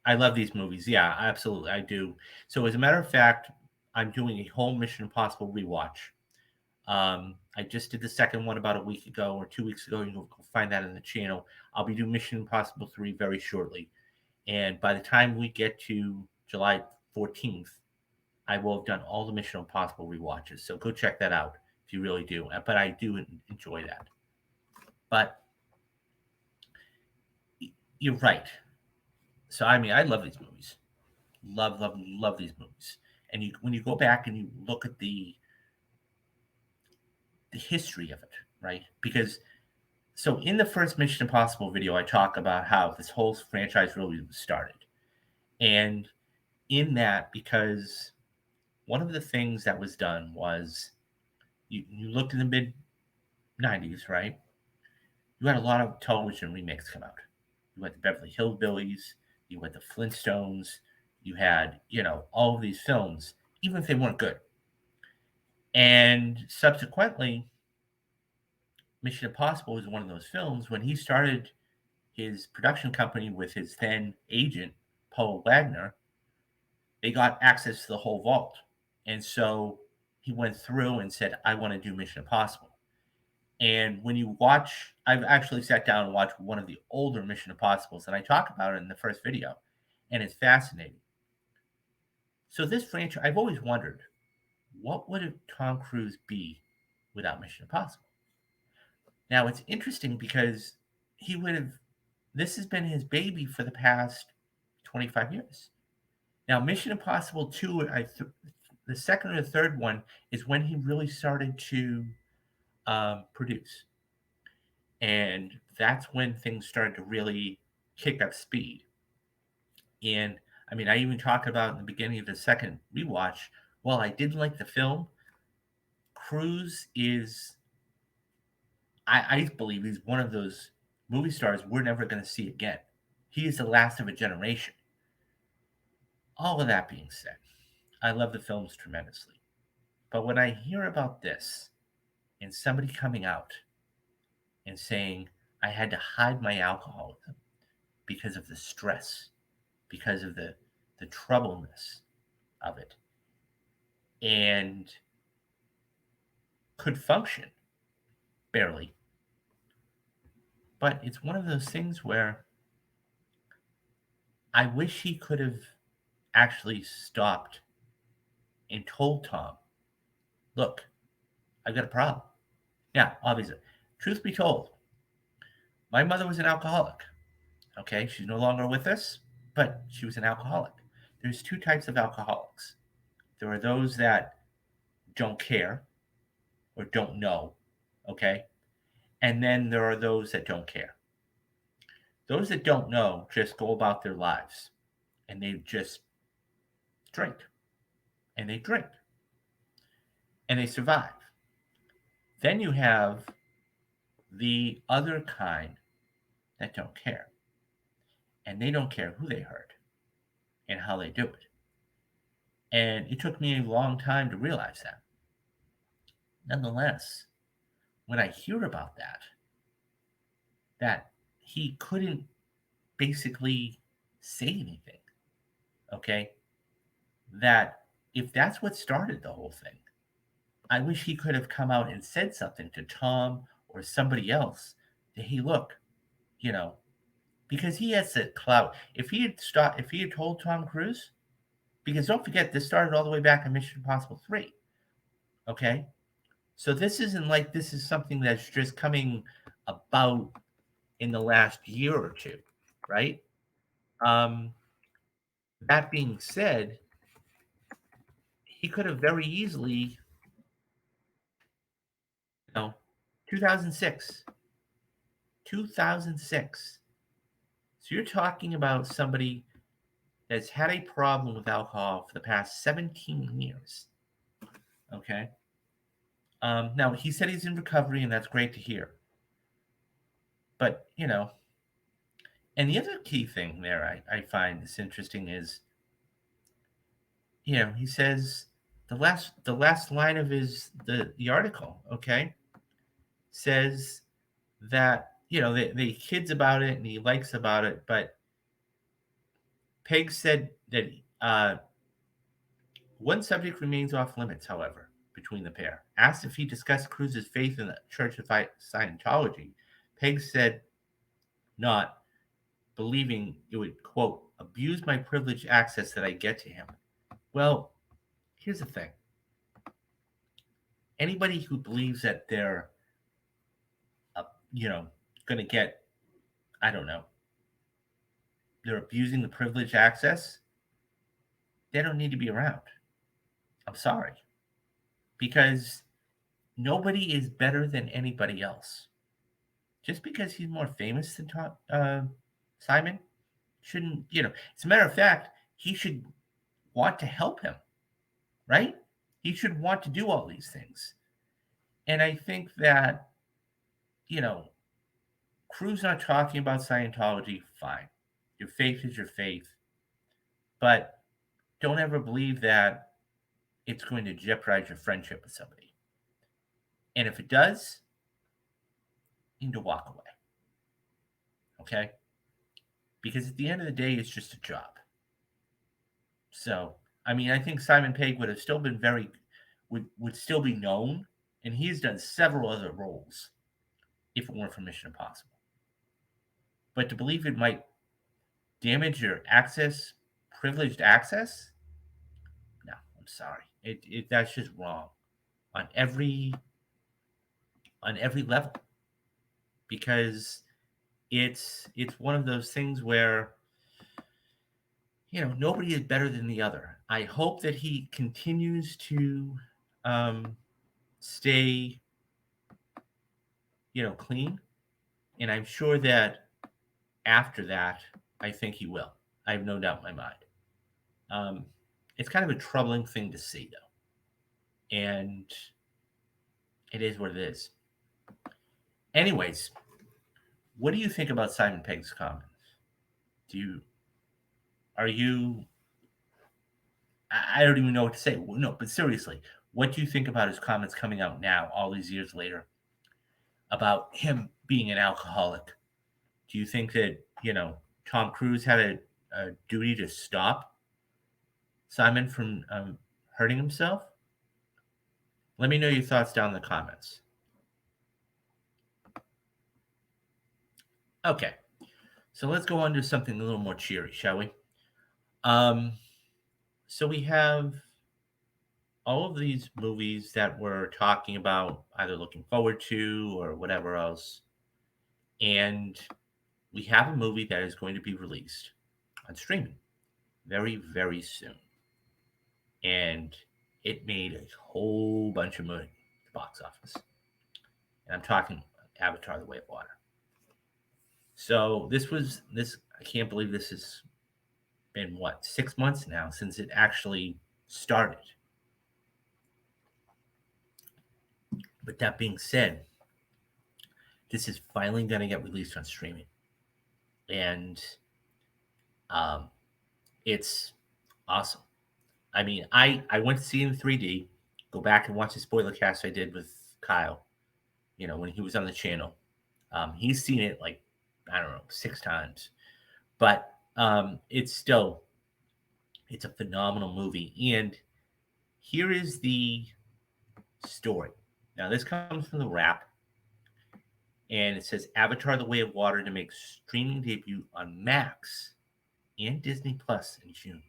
I love these movies. Yeah, absolutely. I do. So, as a matter of fact, I'm doing a whole Mission Impossible rewatch. I just did the second one about a week ago or 2 weeks ago. You'll find that on the channel. I'll be doing Mission Impossible 3 very shortly. And by the time we get to July 14th, I will have done all the Mission Impossible rewatches. So go check that out if you really do. But I do enjoy that. But you're right. So, I mean, I love these movies. Love, love, love these movies. And when you go back and you look at the history of it, right? Because so in the first Mission Impossible video, I talk about how this whole franchise really started. And in that, because one of the things that was done was you looked in the mid 90s, right? You had a lot of television remakes come out. You had the Beverly Hillbillies, you had the Flintstones, you had, all of these films, even if they weren't good. And subsequently, Mission Impossible was one of those films when he started his production company with his then agent, Paul Wagner. They got access to the whole vault. And so he went through and said, I want to do Mission Impossible. And when you watch, I've actually sat down and watched one of the older Mission Impossibles, and I talk about it in the first video, and it's fascinating. So this franchise, I've always wondered, what would Tom Cruise be without Mission Impossible? Now it's interesting because he would have. This has been his baby for the past 25 years. Now Mission Impossible 2, the second or the third one is when he really started to produce. And that's when things started to really kick up speed. And I mean, I even talked about in the beginning of the second rewatch, while I didn't like the film, Cruise is, I believe he's one of those movie stars we're never going to see again. He is the last of a generation. All of that being said, I love the films tremendously. But when I hear about this and somebody coming out and saying, I had to hide my alcoholism because of the stress, because of the troubleness of it, and could function barely. But it's one of those things where I wish he could have actually stopped and told Tom, look, I've got a problem. Now, obviously, truth be told, my mother was an alcoholic. Okay, she's no longer with us, but she was an alcoholic. There's two types of alcoholics. There are those that don't care or don't know, okay? And then there are those that don't care. Those that don't know just go about their lives and they just drink and they drink and they survive. Then you have the other kind that don't care, and they don't care who they hurt and how they do it. And it took me a long time to realize that. Nonetheless, when I hear about that he couldn't basically say anything, okay? That if that's what started the whole thing, I wish he could have come out and said something to Tom or somebody else that, hey, look, you know, because he has the clout. If he had told Tom Cruise, because don't forget, this started all the way back in Mission Impossible 3. Okay? So this isn't like this is something that's just coming about in the last year or two, right? Um, that being said, he could have very easily, 2006. 2006. So you're talking about somebody that's had a problem with alcohol for the past 17 years. Okay. Now, he said he's in recovery, and that's great to hear. But, And the other key thing there I find is interesting is, he says the last line of the article, okay, says that the kid's about it and he likes about it, but Peg said that one subject remains off limits, however, between the pair. Asked if he discussed Cruz's faith in the Church of Scientology, Peg said not, believing it would, quote, abuse my privileged access that I get to him. Well, here's the thing. Anybody who believes that they're, uh, you know, going to get, I don't know, they're abusing the privileged access, they don't need to be around. I'm sorry. Because nobody is better than anybody else. Just because he's more famous than Simon shouldn't, as a matter of fact, he should want to help him, right? He should want to do all these things. And I think that, you know, Cruz not talking about Scientology, fine. Your faith is your faith. But don't ever believe that it's going to jeopardize your friendship with somebody. And if it does, you need to walk away. Okay? Because at the end of the day, it's just a job. So, I mean, I think Simon Pegg would have still been would still be known, and he's done several other roles if it weren't for Mission Impossible. But to believe it might damage your access, privileged access, no, I'm sorry. That's just wrong on every level, because it's one of those things where nobody is better than the other. I hope that he continues to um, stay clean, and I'm sure that after that, I think he will. I have no doubt in my mind. Um, it's kind of a troubling thing to see, though, and it is what it is. Anyways, what do you think about Simon Pegg's comments? Do you are you? I don't even know what to say. No, but seriously, what do you think about his comments coming out now, all these years later, about him being an alcoholic? Do you think that Tom Cruise had a duty to stop Simon from hurting himself? Let me know your thoughts down in the comments. Okay, so let's go on to something a little more cheery, shall we? Um, so we have all of these movies that we're talking about, either looking forward to or whatever else, and we have a movie that is going to be released on streaming very, very soon, and it made a whole bunch of money at the box office. And I'm talking Avatar: The Way of Water. So this. I can't believe this has been 6 months now since it actually started. But that being said, this is finally going to get released on streaming, and um, it's awesome. I mean, I went to see it in 3D. Go back and watch the spoiler cast I did with Kyle. When he was on the channel, he's seen it like, I don't know, 6 times. But it's a phenomenal movie. And here is the story. Now, this comes from the Wrap, and it says Avatar: The Way of Water to make streaming debut on Max and Disney Plus in June.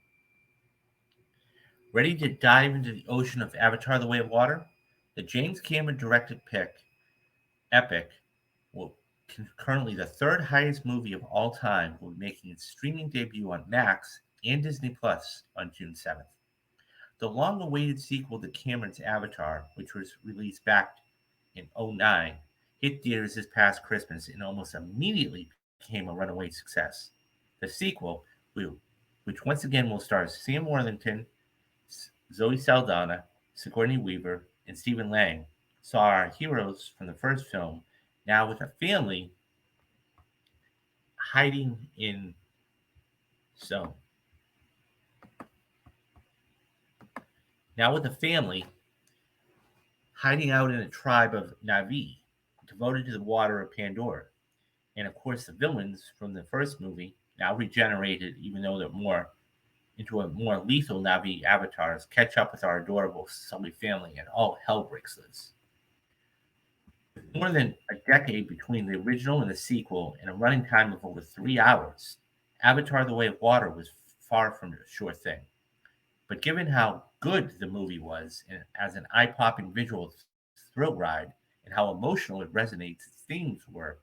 Ready to dive into the ocean of Avatar: The Way of Water? The James Cameron directed epic, will currently the third highest movie of all time, will be making its streaming debut on Max and Disney Plus on June 7th. The long-awaited sequel to Cameron's Avatar, which was released back in 2009, hit theaters this past Christmas and almost immediately became a runaway success. The sequel, which once again will star Sam Worthington, Zoe Saldana, Sigourney Weaver, and Stephen Lang, saw our heroes from the first film, now with a family, hiding in so now with the family hiding out in a tribe of Navi devoted to the water of Pandora. And of course, the villains from the first movie, now regenerated, even though they're more into a more lethal Navi avatars, catch up with our adorable Sully family, and all hell breaks loose. With more than a decade between the original and the sequel, and a running time of over 3 hours, Avatar: The Way of Water was far from a sure thing. But given how good the movie was as an eye popping visual thrill ride, and how emotional it resonates, its themes were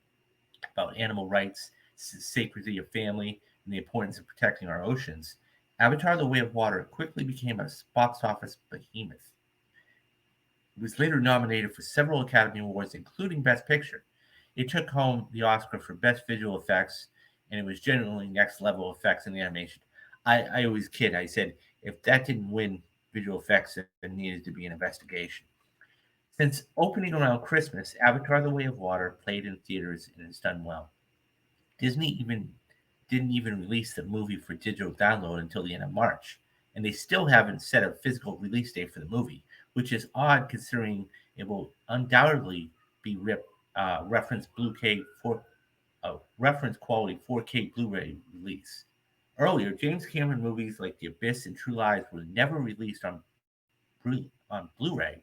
about animal rights, sacredty of family, and the importance of protecting our oceans, Avatar: The Way of Water quickly became a box office behemoth. It was later nominated for several Academy Awards, including Best Picture. It took home the Oscar for Best Visual Effects, and it was genuinely next level effects in the animation. I always kid. I said if that didn't win visual effects, there needed to be an investigation. Since opening around Christmas, Avatar: The Way of Water played in theaters and has done well. Disney even didn't even release the movie for digital download until the end of March, and they still haven't set a physical release date for the movie, which is odd considering it will undoubtedly be reference Blu-ray for reference quality 4K Blu-ray release. Earlier, James Cameron movies like The Abyss and True Lies were never released on Blu-ray,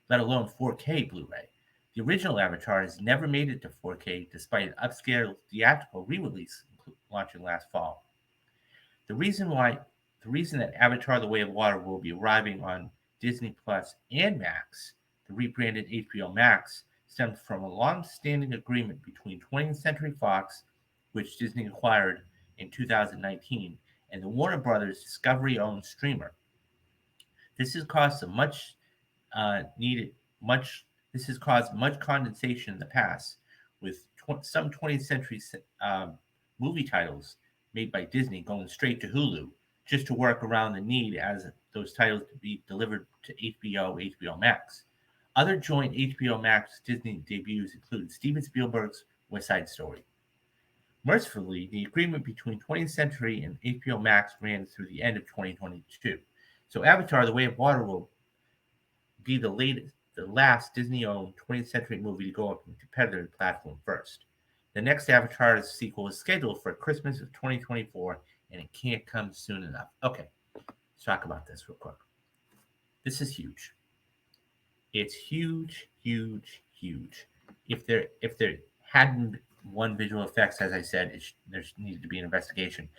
let alone 4K Blu-ray. The original Avatar has never made it to 4K despite an upscale theatrical re-release launching last fall. The reason why the reason that Avatar: The Way of Water will be arriving on Disney Plus and Max, the rebranded HBO Max, stems from a long-standing agreement between 20th Century Fox, which Disney acquired in 2019, and the Warner Brothers Discovery-owned streamer. This has caused some much needed much. This has caused much condensation in the past, with some 20th century movie titles made by Disney going straight to Hulu just to work around the need as those titles to be delivered to HBO Max. Other joint HBO Max Disney debuts included Steven Spielberg's West Side Story. Mercifully, the agreement between 20th Century and HBO Max ran through the end of 2022. So Avatar: The Way of Water will be the last Disney-owned 20th century movie to go up on a competitor platform first. The next Avatar sequel is scheduled for Christmas of 2024, and it can't come soon enough. Okay, let's talk about this real quick. This is huge. It's huge, huge, huge. If there hadn't one visual effects, as I said, there needed to be an investigation.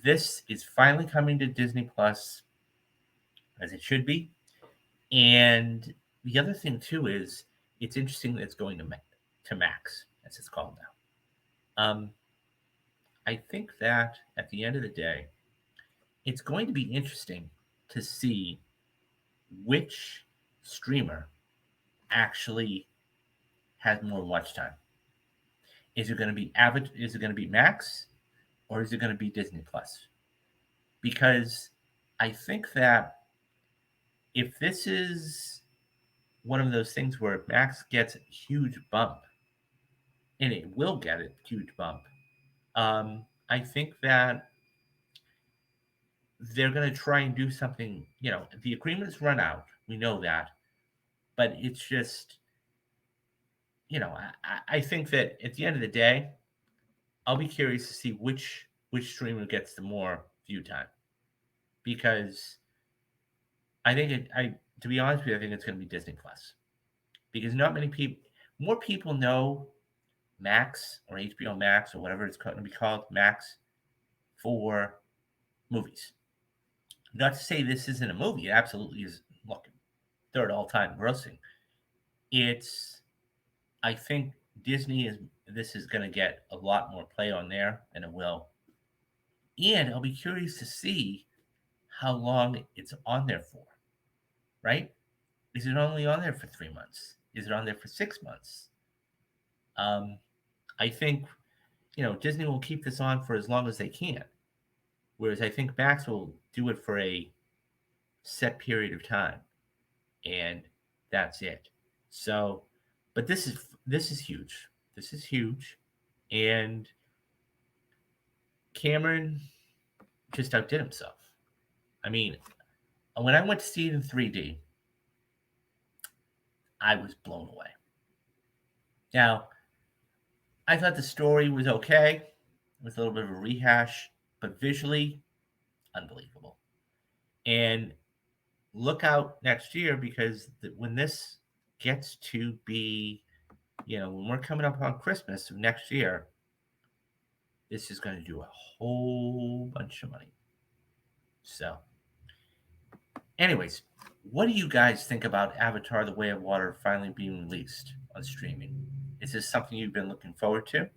This is finally coming to Disney Plus, as it should be. And the other thing too is it's interesting that it's going to Max, as it's called now. I think that at the end of the day, it's going to be interesting to see which streamer actually has more watch time. Is it going to be Is it going to be Max, or is it going to be Disney Plus? Because I think that if this is one of those things where Max gets a huge bump, and it will get a huge bump, I think that they're going to try and do something. The agreement's run out. We know that, but it's just, I think that at the end of the day, I'll be curious to see which streamer gets the more view time, because I think to be honest with you, I think it's going to be Disney Plus, because not many people, more people know Max or HBO Max or whatever it's going to be called, Max, for movies. Not to say this isn't a movie; it absolutely is. Look, third all time grossing. It's I think Disney is this is going to get a lot more play on there than it will, and I'll be curious to see how long it's on there for. Right? Is it only on there for 3 months? Is it on there for 6 months? Um, I think Disney will keep this on for as long as they can, whereas I think Max will do it for a set period of time, and that's it. So, but this is huge. This is huge, and Cameron just outdid himself. I mean, when I went to see it in 3D, I was blown away. Now, I thought the story was okay. It was a little bit of a rehash, but visually, unbelievable. And look out next year because when this gets to be, when we're coming up on Christmas of next year, this is going to do a whole bunch of money. So, anyways, what do you guys think about Avatar: The Way of Water finally being released on streaming? Is this something you've been looking forward to?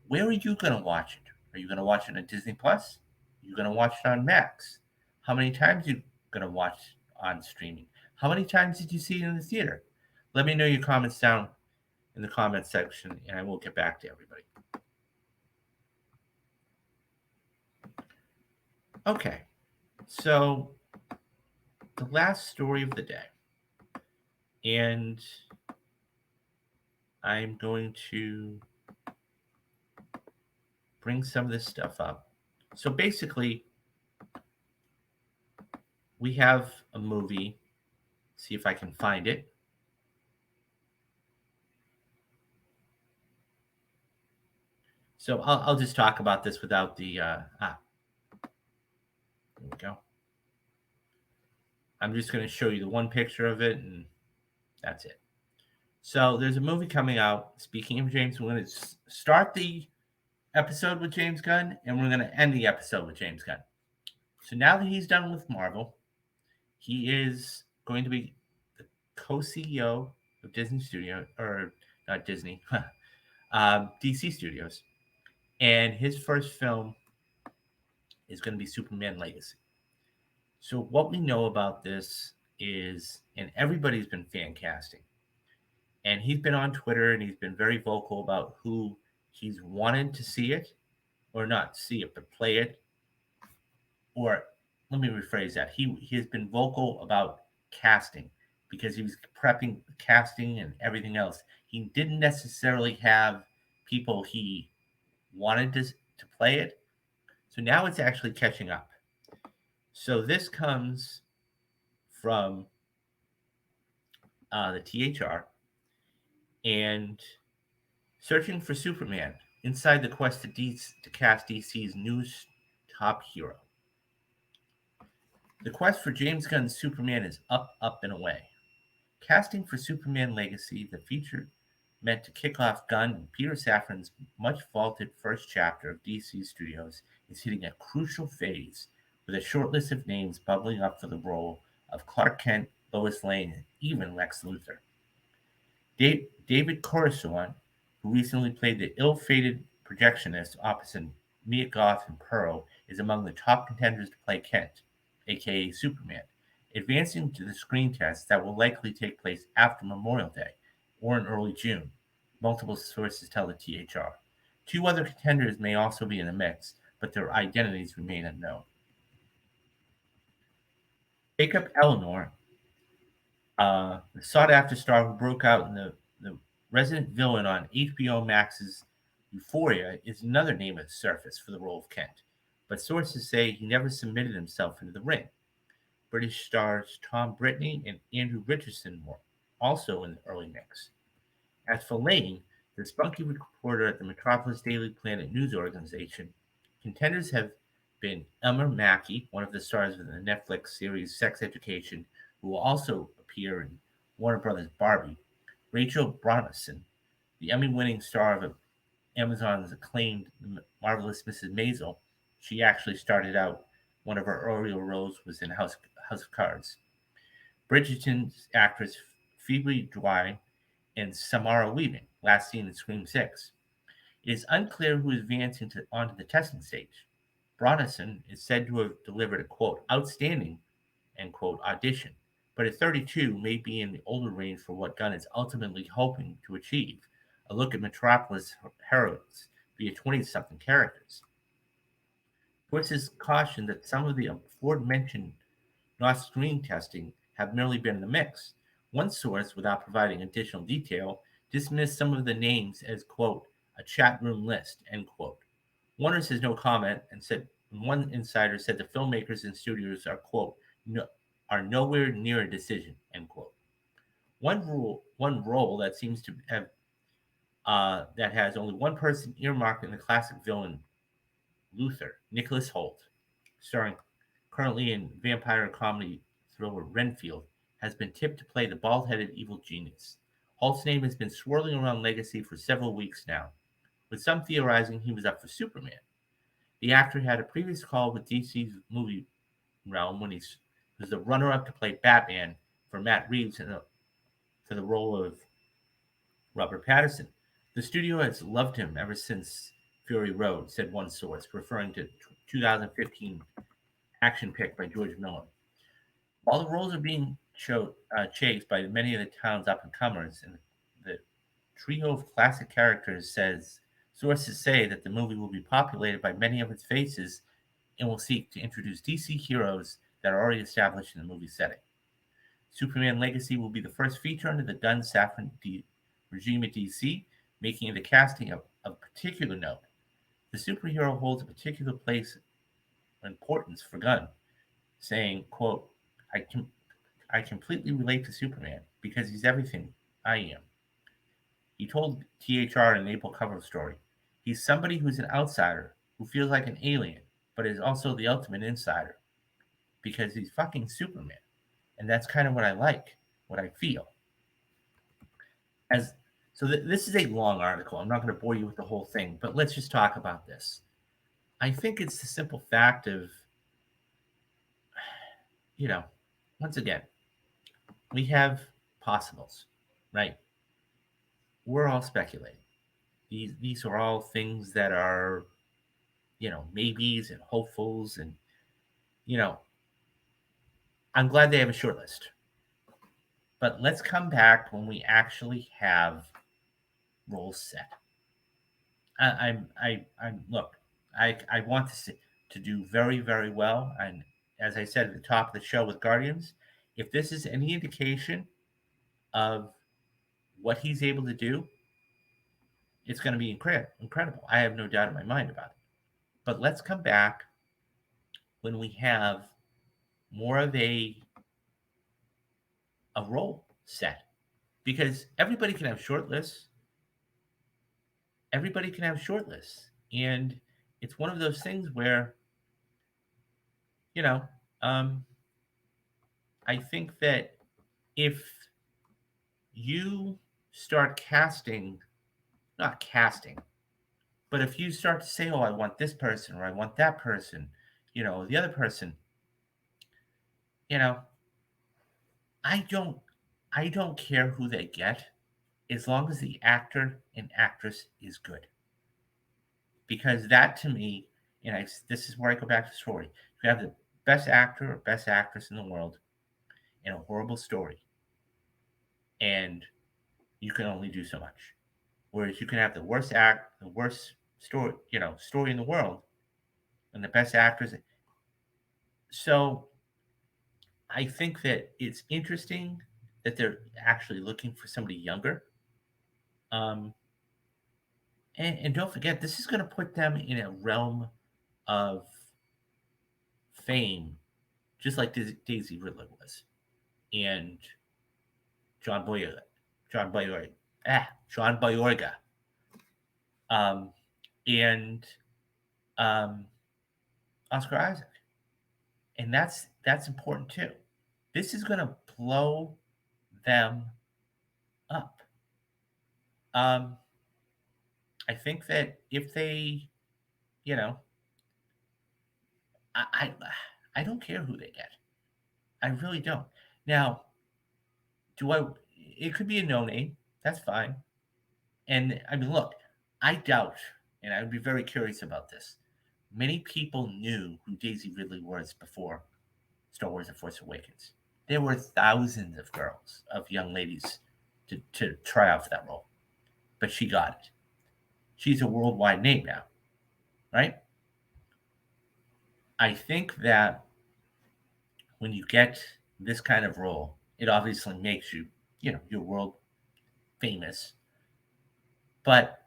Where are you going to watch it? Are you going to watch it on Disney Plus? Are you going to watch it on Max? How many times are you going to watch on streaming? How many times did you see it in the theater? Let me know your comments down in the comments section, and I will get back to everybody. Okay, so the last story of the day, and I'm going to bring some of this stuff up. So basically, we have a movie. See if I can find it. So I'll just talk about this without the there we go. I'm just going to show you the one picture of it, and that's it. So there's a movie coming out. Speaking of James, we're going to start the episode with James Gunn, and we're going to end the episode with James Gunn. So now that he's done with Marvel, he is going to be the co-CEO of Disney Studio, or not Disney, DC Studios. And his first film is going to be Superman Legacy. So what we know about this is, and everybody's been fan casting, and he's been on Twitter and he's been very vocal about who he's wanted to see it, or not see it, but play it. Or let me rephrase that. He has been vocal about casting because he was prepping casting and everything else. He didn't necessarily have people he wanted to play it. So now it's actually catching up. So this comes from the THR, and searching for Superman inside the quest to cast DC's new top hero. The quest for James Gunn's Superman is up, up, and away. Casting for Superman Legacy, the feature meant to kick off Gunn and Peter Safran's much vaunted first chapter of DC Studios, is hitting a crucial phase with a short list of names bubbling up for the role of Clark Kent, Lois Lane, and even Lex Luthor. David Coruscant, who recently played the ill-fated projectionist opposite Mia Goth in Pearl, is among the top contenders to play Kent, aka Superman, advancing to the screen test that will likely take place after Memorial Day or in early June, multiple sources tell the THR. Two other contenders may also be in the mix, but their identities remain unknown. Jacob Eleanor, the sought-after star who broke out in the resident villain on HBO Max's Euphoria, is another name at the surface for the role of Kent, but sources say he never submitted himself into the ring. British stars Tom Brittney and Andrew Richardson were also in the early mix. As for Lane, the spunky reporter at the Metropolis Daily Planet news organization, contenders have been Elmer Mackey, one of the stars of the Netflix series Sex Education, who will also appear in Warner Brothers' Barbie, Rachel Brosnahan, the Emmy-winning star of Amazon's acclaimed Marvelous Mrs. Maisel. She actually started out, one of her earlier roles was in House of Cards. Bridgerton's actress Phoebe Dry and Samara Weaving, last seen in Scream 6. It is unclear who is advancing onto the testing stage. Brosnahan is said to have delivered a, quote, outstanding, end quote, audition, but at 32 may be in the older range for what Gunn is ultimately hoping to achieve, a look at Metropolis heroines via 20-something characters. Sources caution that some of the aforementioned not screen testing have merely been in the mix. One source, without providing additional detail, dismissed some of the names as, quote, a chat room list, end quote. Warner says no comment and said one insider said the filmmakers and studios are quote no, are nowhere near a decision end quote. One role that seems to have that has only one person earmarked in the classic villain Luther, Nicholas Holt, starring currently in vampire comedy thriller Renfield, has been tipped to play the bald-headed evil genius. Holt's name has been swirling around Legacy for several weeks now, with some theorizing he was up for Superman. The actor had a previous call with DC's movie realm when he was the runner-up to play Batman for Matt Reeves for the role of Robert Pattinson. The studio has loved him ever since Fury Road, said one source, referring to 2015 action pick by George Miller. While the roles are being chased by many of the town's up and comers, and the trio of classic characters says sources say that the movie will be populated by many of its faces and will seek to introduce DC heroes that are already established in the movie setting. Superman Legacy will be the first feature under the Dunn Safran regime at DC, making it a casting of particular note. The superhero holds a particular place of importance for Gunn, saying, quote, I completely relate to Superman because he's everything I am. He told THR in an April cover story, he's somebody who's an outsider, who feels like an alien, but is also the ultimate insider because he's fucking Superman. And that's kind of what I like, what I feel. As this is a long article. I'm not going to bore you with the whole thing, but let's just talk about this. I think it's the simple fact of, once again, we have possibles, right? We're all speculating. These are all things that are, maybes and hopefuls, and I'm glad they have a short list. But let's come back when we actually have roles set. I'm look. I want to do very, very well, and as I said at the top of the show with Guardians, if this is any indication of what he's able to do, it's going to be incredible. I have no doubt in my mind about it. But let's come back when we have more of a role set, because everybody can have short lists. Everybody can have short lists, and it's one of those things where, you know, um, I think that if you start casting, not casting, but if you start to say, oh, I want this person or I want that person, the other person, you know, I don't I don't care who they get as long as the actor and actress is good. Because that to me, this is where I go back to the story. You have the best actor or best actress in the world in a horrible story, and you can only do so much. Whereas you can have the worst story in the world, and the best actors. So I think that it's interesting that they're actually looking for somebody younger. Um, and don't forget, this is going to put them in a realm of fame, just like Daisy Ridley was, and John Boyega, John Boyega, John Boyega, um, and um, Oscar Isaac, and that's important too. This is going to blow them up. Um, I think that if they, you know, I, I I don't care who they get. I really don't. Now, do I? It could be a no name. That's fine. And I mean, look, I doubt, and I would be very curious about this. Many people knew who Daisy Ridley was before Star Wars: The Force Awakens. There were thousands of girls, of young ladies, to try out for that role, but she got it. She's a worldwide name now, right? I think that when you get this kind of role, it obviously makes you, you're world famous. But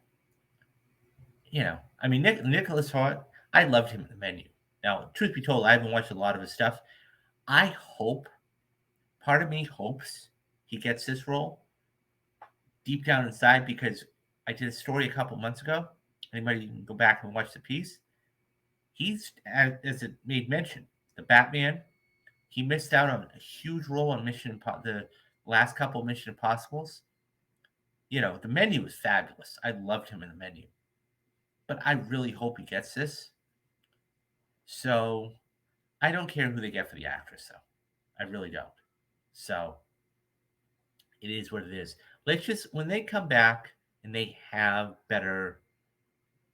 I mean, Nicholas Hart, I loved him in the menu. Now, truth be told, I haven't watched a lot of his stuff. I hope, part of me hopes he gets this role deep down inside because I did a story a couple months ago. Anybody can go back and watch the piece. He's, as it made mention, the Batman. He missed out on a huge role on the last couple of Mission Impossibles. The menu was fabulous. I loved him in the menu, but I really hope he gets this. So I don't care who they get for the actress, though. I really don't. So it is what it is. Let's just when they come back and they have better,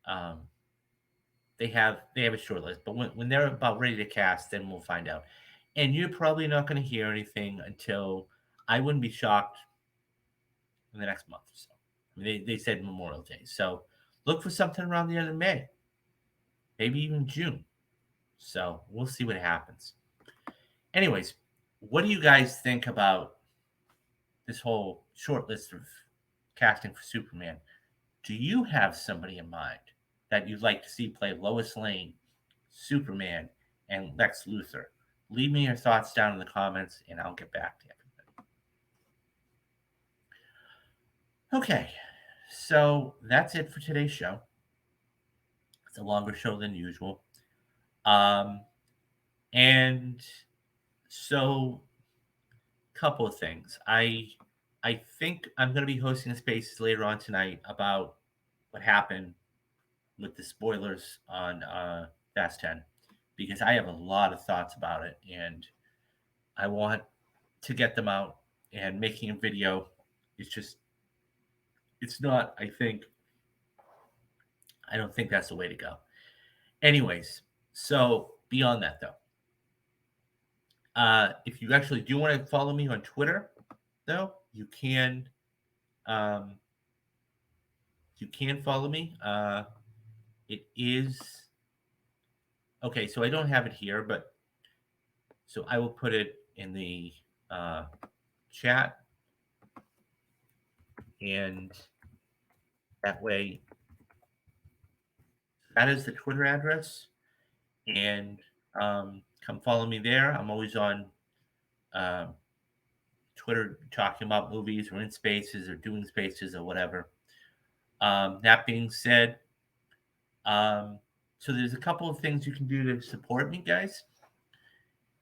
um, they have a short list. But when they're about ready to cast, then we'll find out. And you're probably not going to hear anything until I wouldn't be shocked in the next month or so. I mean, they said Memorial Day, so look for something around the end of May, maybe even June. So we'll see what happens. Anyways, what do you guys think about this whole short list of casting for Superman? Do you have somebody in mind that you'd like to see play Lois Lane, Superman, and Lex Luthor? Leave me your thoughts down in the comments and I'll get back to everybody. Okay, so that's it for today's show. It's a longer show than usual. And so couple of things. I think I'm going to be hosting a space later on tonight about what happened with the spoilers on Fast 10 because I have a lot of thoughts about it and I want to get them out. And making a video is just, it's not, I don't think that's the way to go. Anyways, so beyond that though, if you actually do want to follow me on Twitter, though, you can follow me. It is okay. So I don't have it here, but so I will put it in the chat, and that way, that is the Twitter address, and come follow me there. I'm always on uh, Twitter talking about movies or in spaces or doing spaces or whatever. That being said, so there's a couple of things you can do to support me, guys.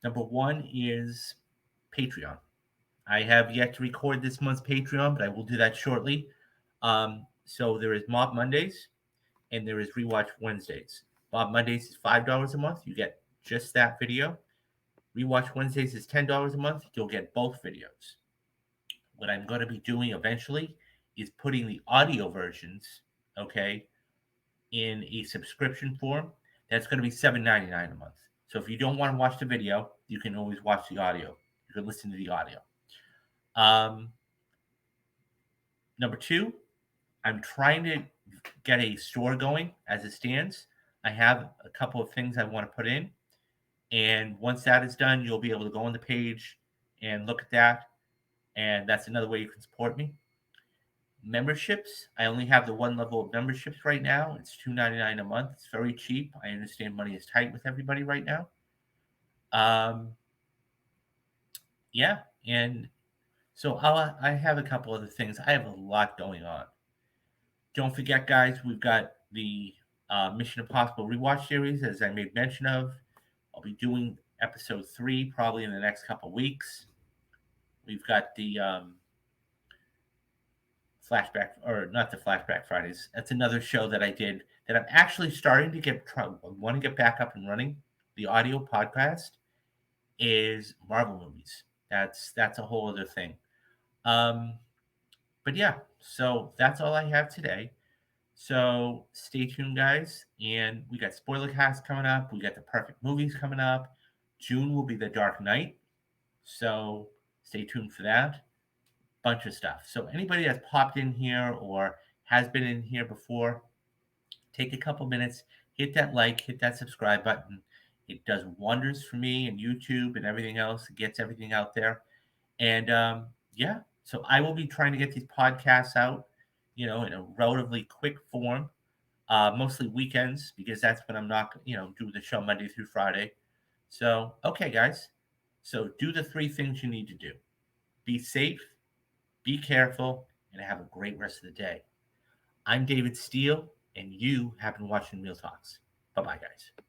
Number one is Patreon. I have yet to record this month's Patreon, but I will do that shortly. So there is Mob Mondays and there is Rewatch Wednesdays. Mob Mondays is $5 a month. You get just that video. Rewatch Wednesdays is $10 a month. You'll get both videos. What I'm going to be doing eventually is putting the audio versions, okay, in a subscription form. That's going to be $7.99 a month. So if you don't want to watch the video, you can always watch the audio. You can listen to the audio. Number two, I'm trying to get a store going as it stands. I have a couple of things I want to put in. And once that is done, you'll be able to go on the page and look at that. And that's another way you can support me. Memberships, I only have the one level of memberships right now. It's $2.99 a month. It's very cheap. I understand money is tight with everybody right now. Yeah, and so I have a couple other things. I have a lot going on. Don't forget, guys, we've got the Mission Impossible rewatch series, as I made mention of. I'll be doing episode 3 probably in the next couple weeks. We've got the flashback, or not the flashback Fridays. That's another show that I did that I'm actually starting to want to get back up and running. The audio podcast is Marvel movies. That's a whole other thing. But yeah, so that's all I have today. So stay tuned, guys. And we got spoiler cast coming up. We got the perfect movies coming up. June will be the Dark Knight. So stay tuned for that. Bunch of stuff. So anybody that's popped in here or has been in here before, take a couple minutes, hit that like, hit that subscribe button. It does wonders for me and YouTube and everything else. It gets everything out there. And yeah, so I will be trying to get these podcasts out, in a relatively quick form. mostly weekends because that's when I'm not, do the show Monday through Friday. So, okay, guys. So, do the three things you need to do: be safe, be careful, and have a great rest of the day. I'm David Steele, and you have been watching Real Talks. Bye bye, guys.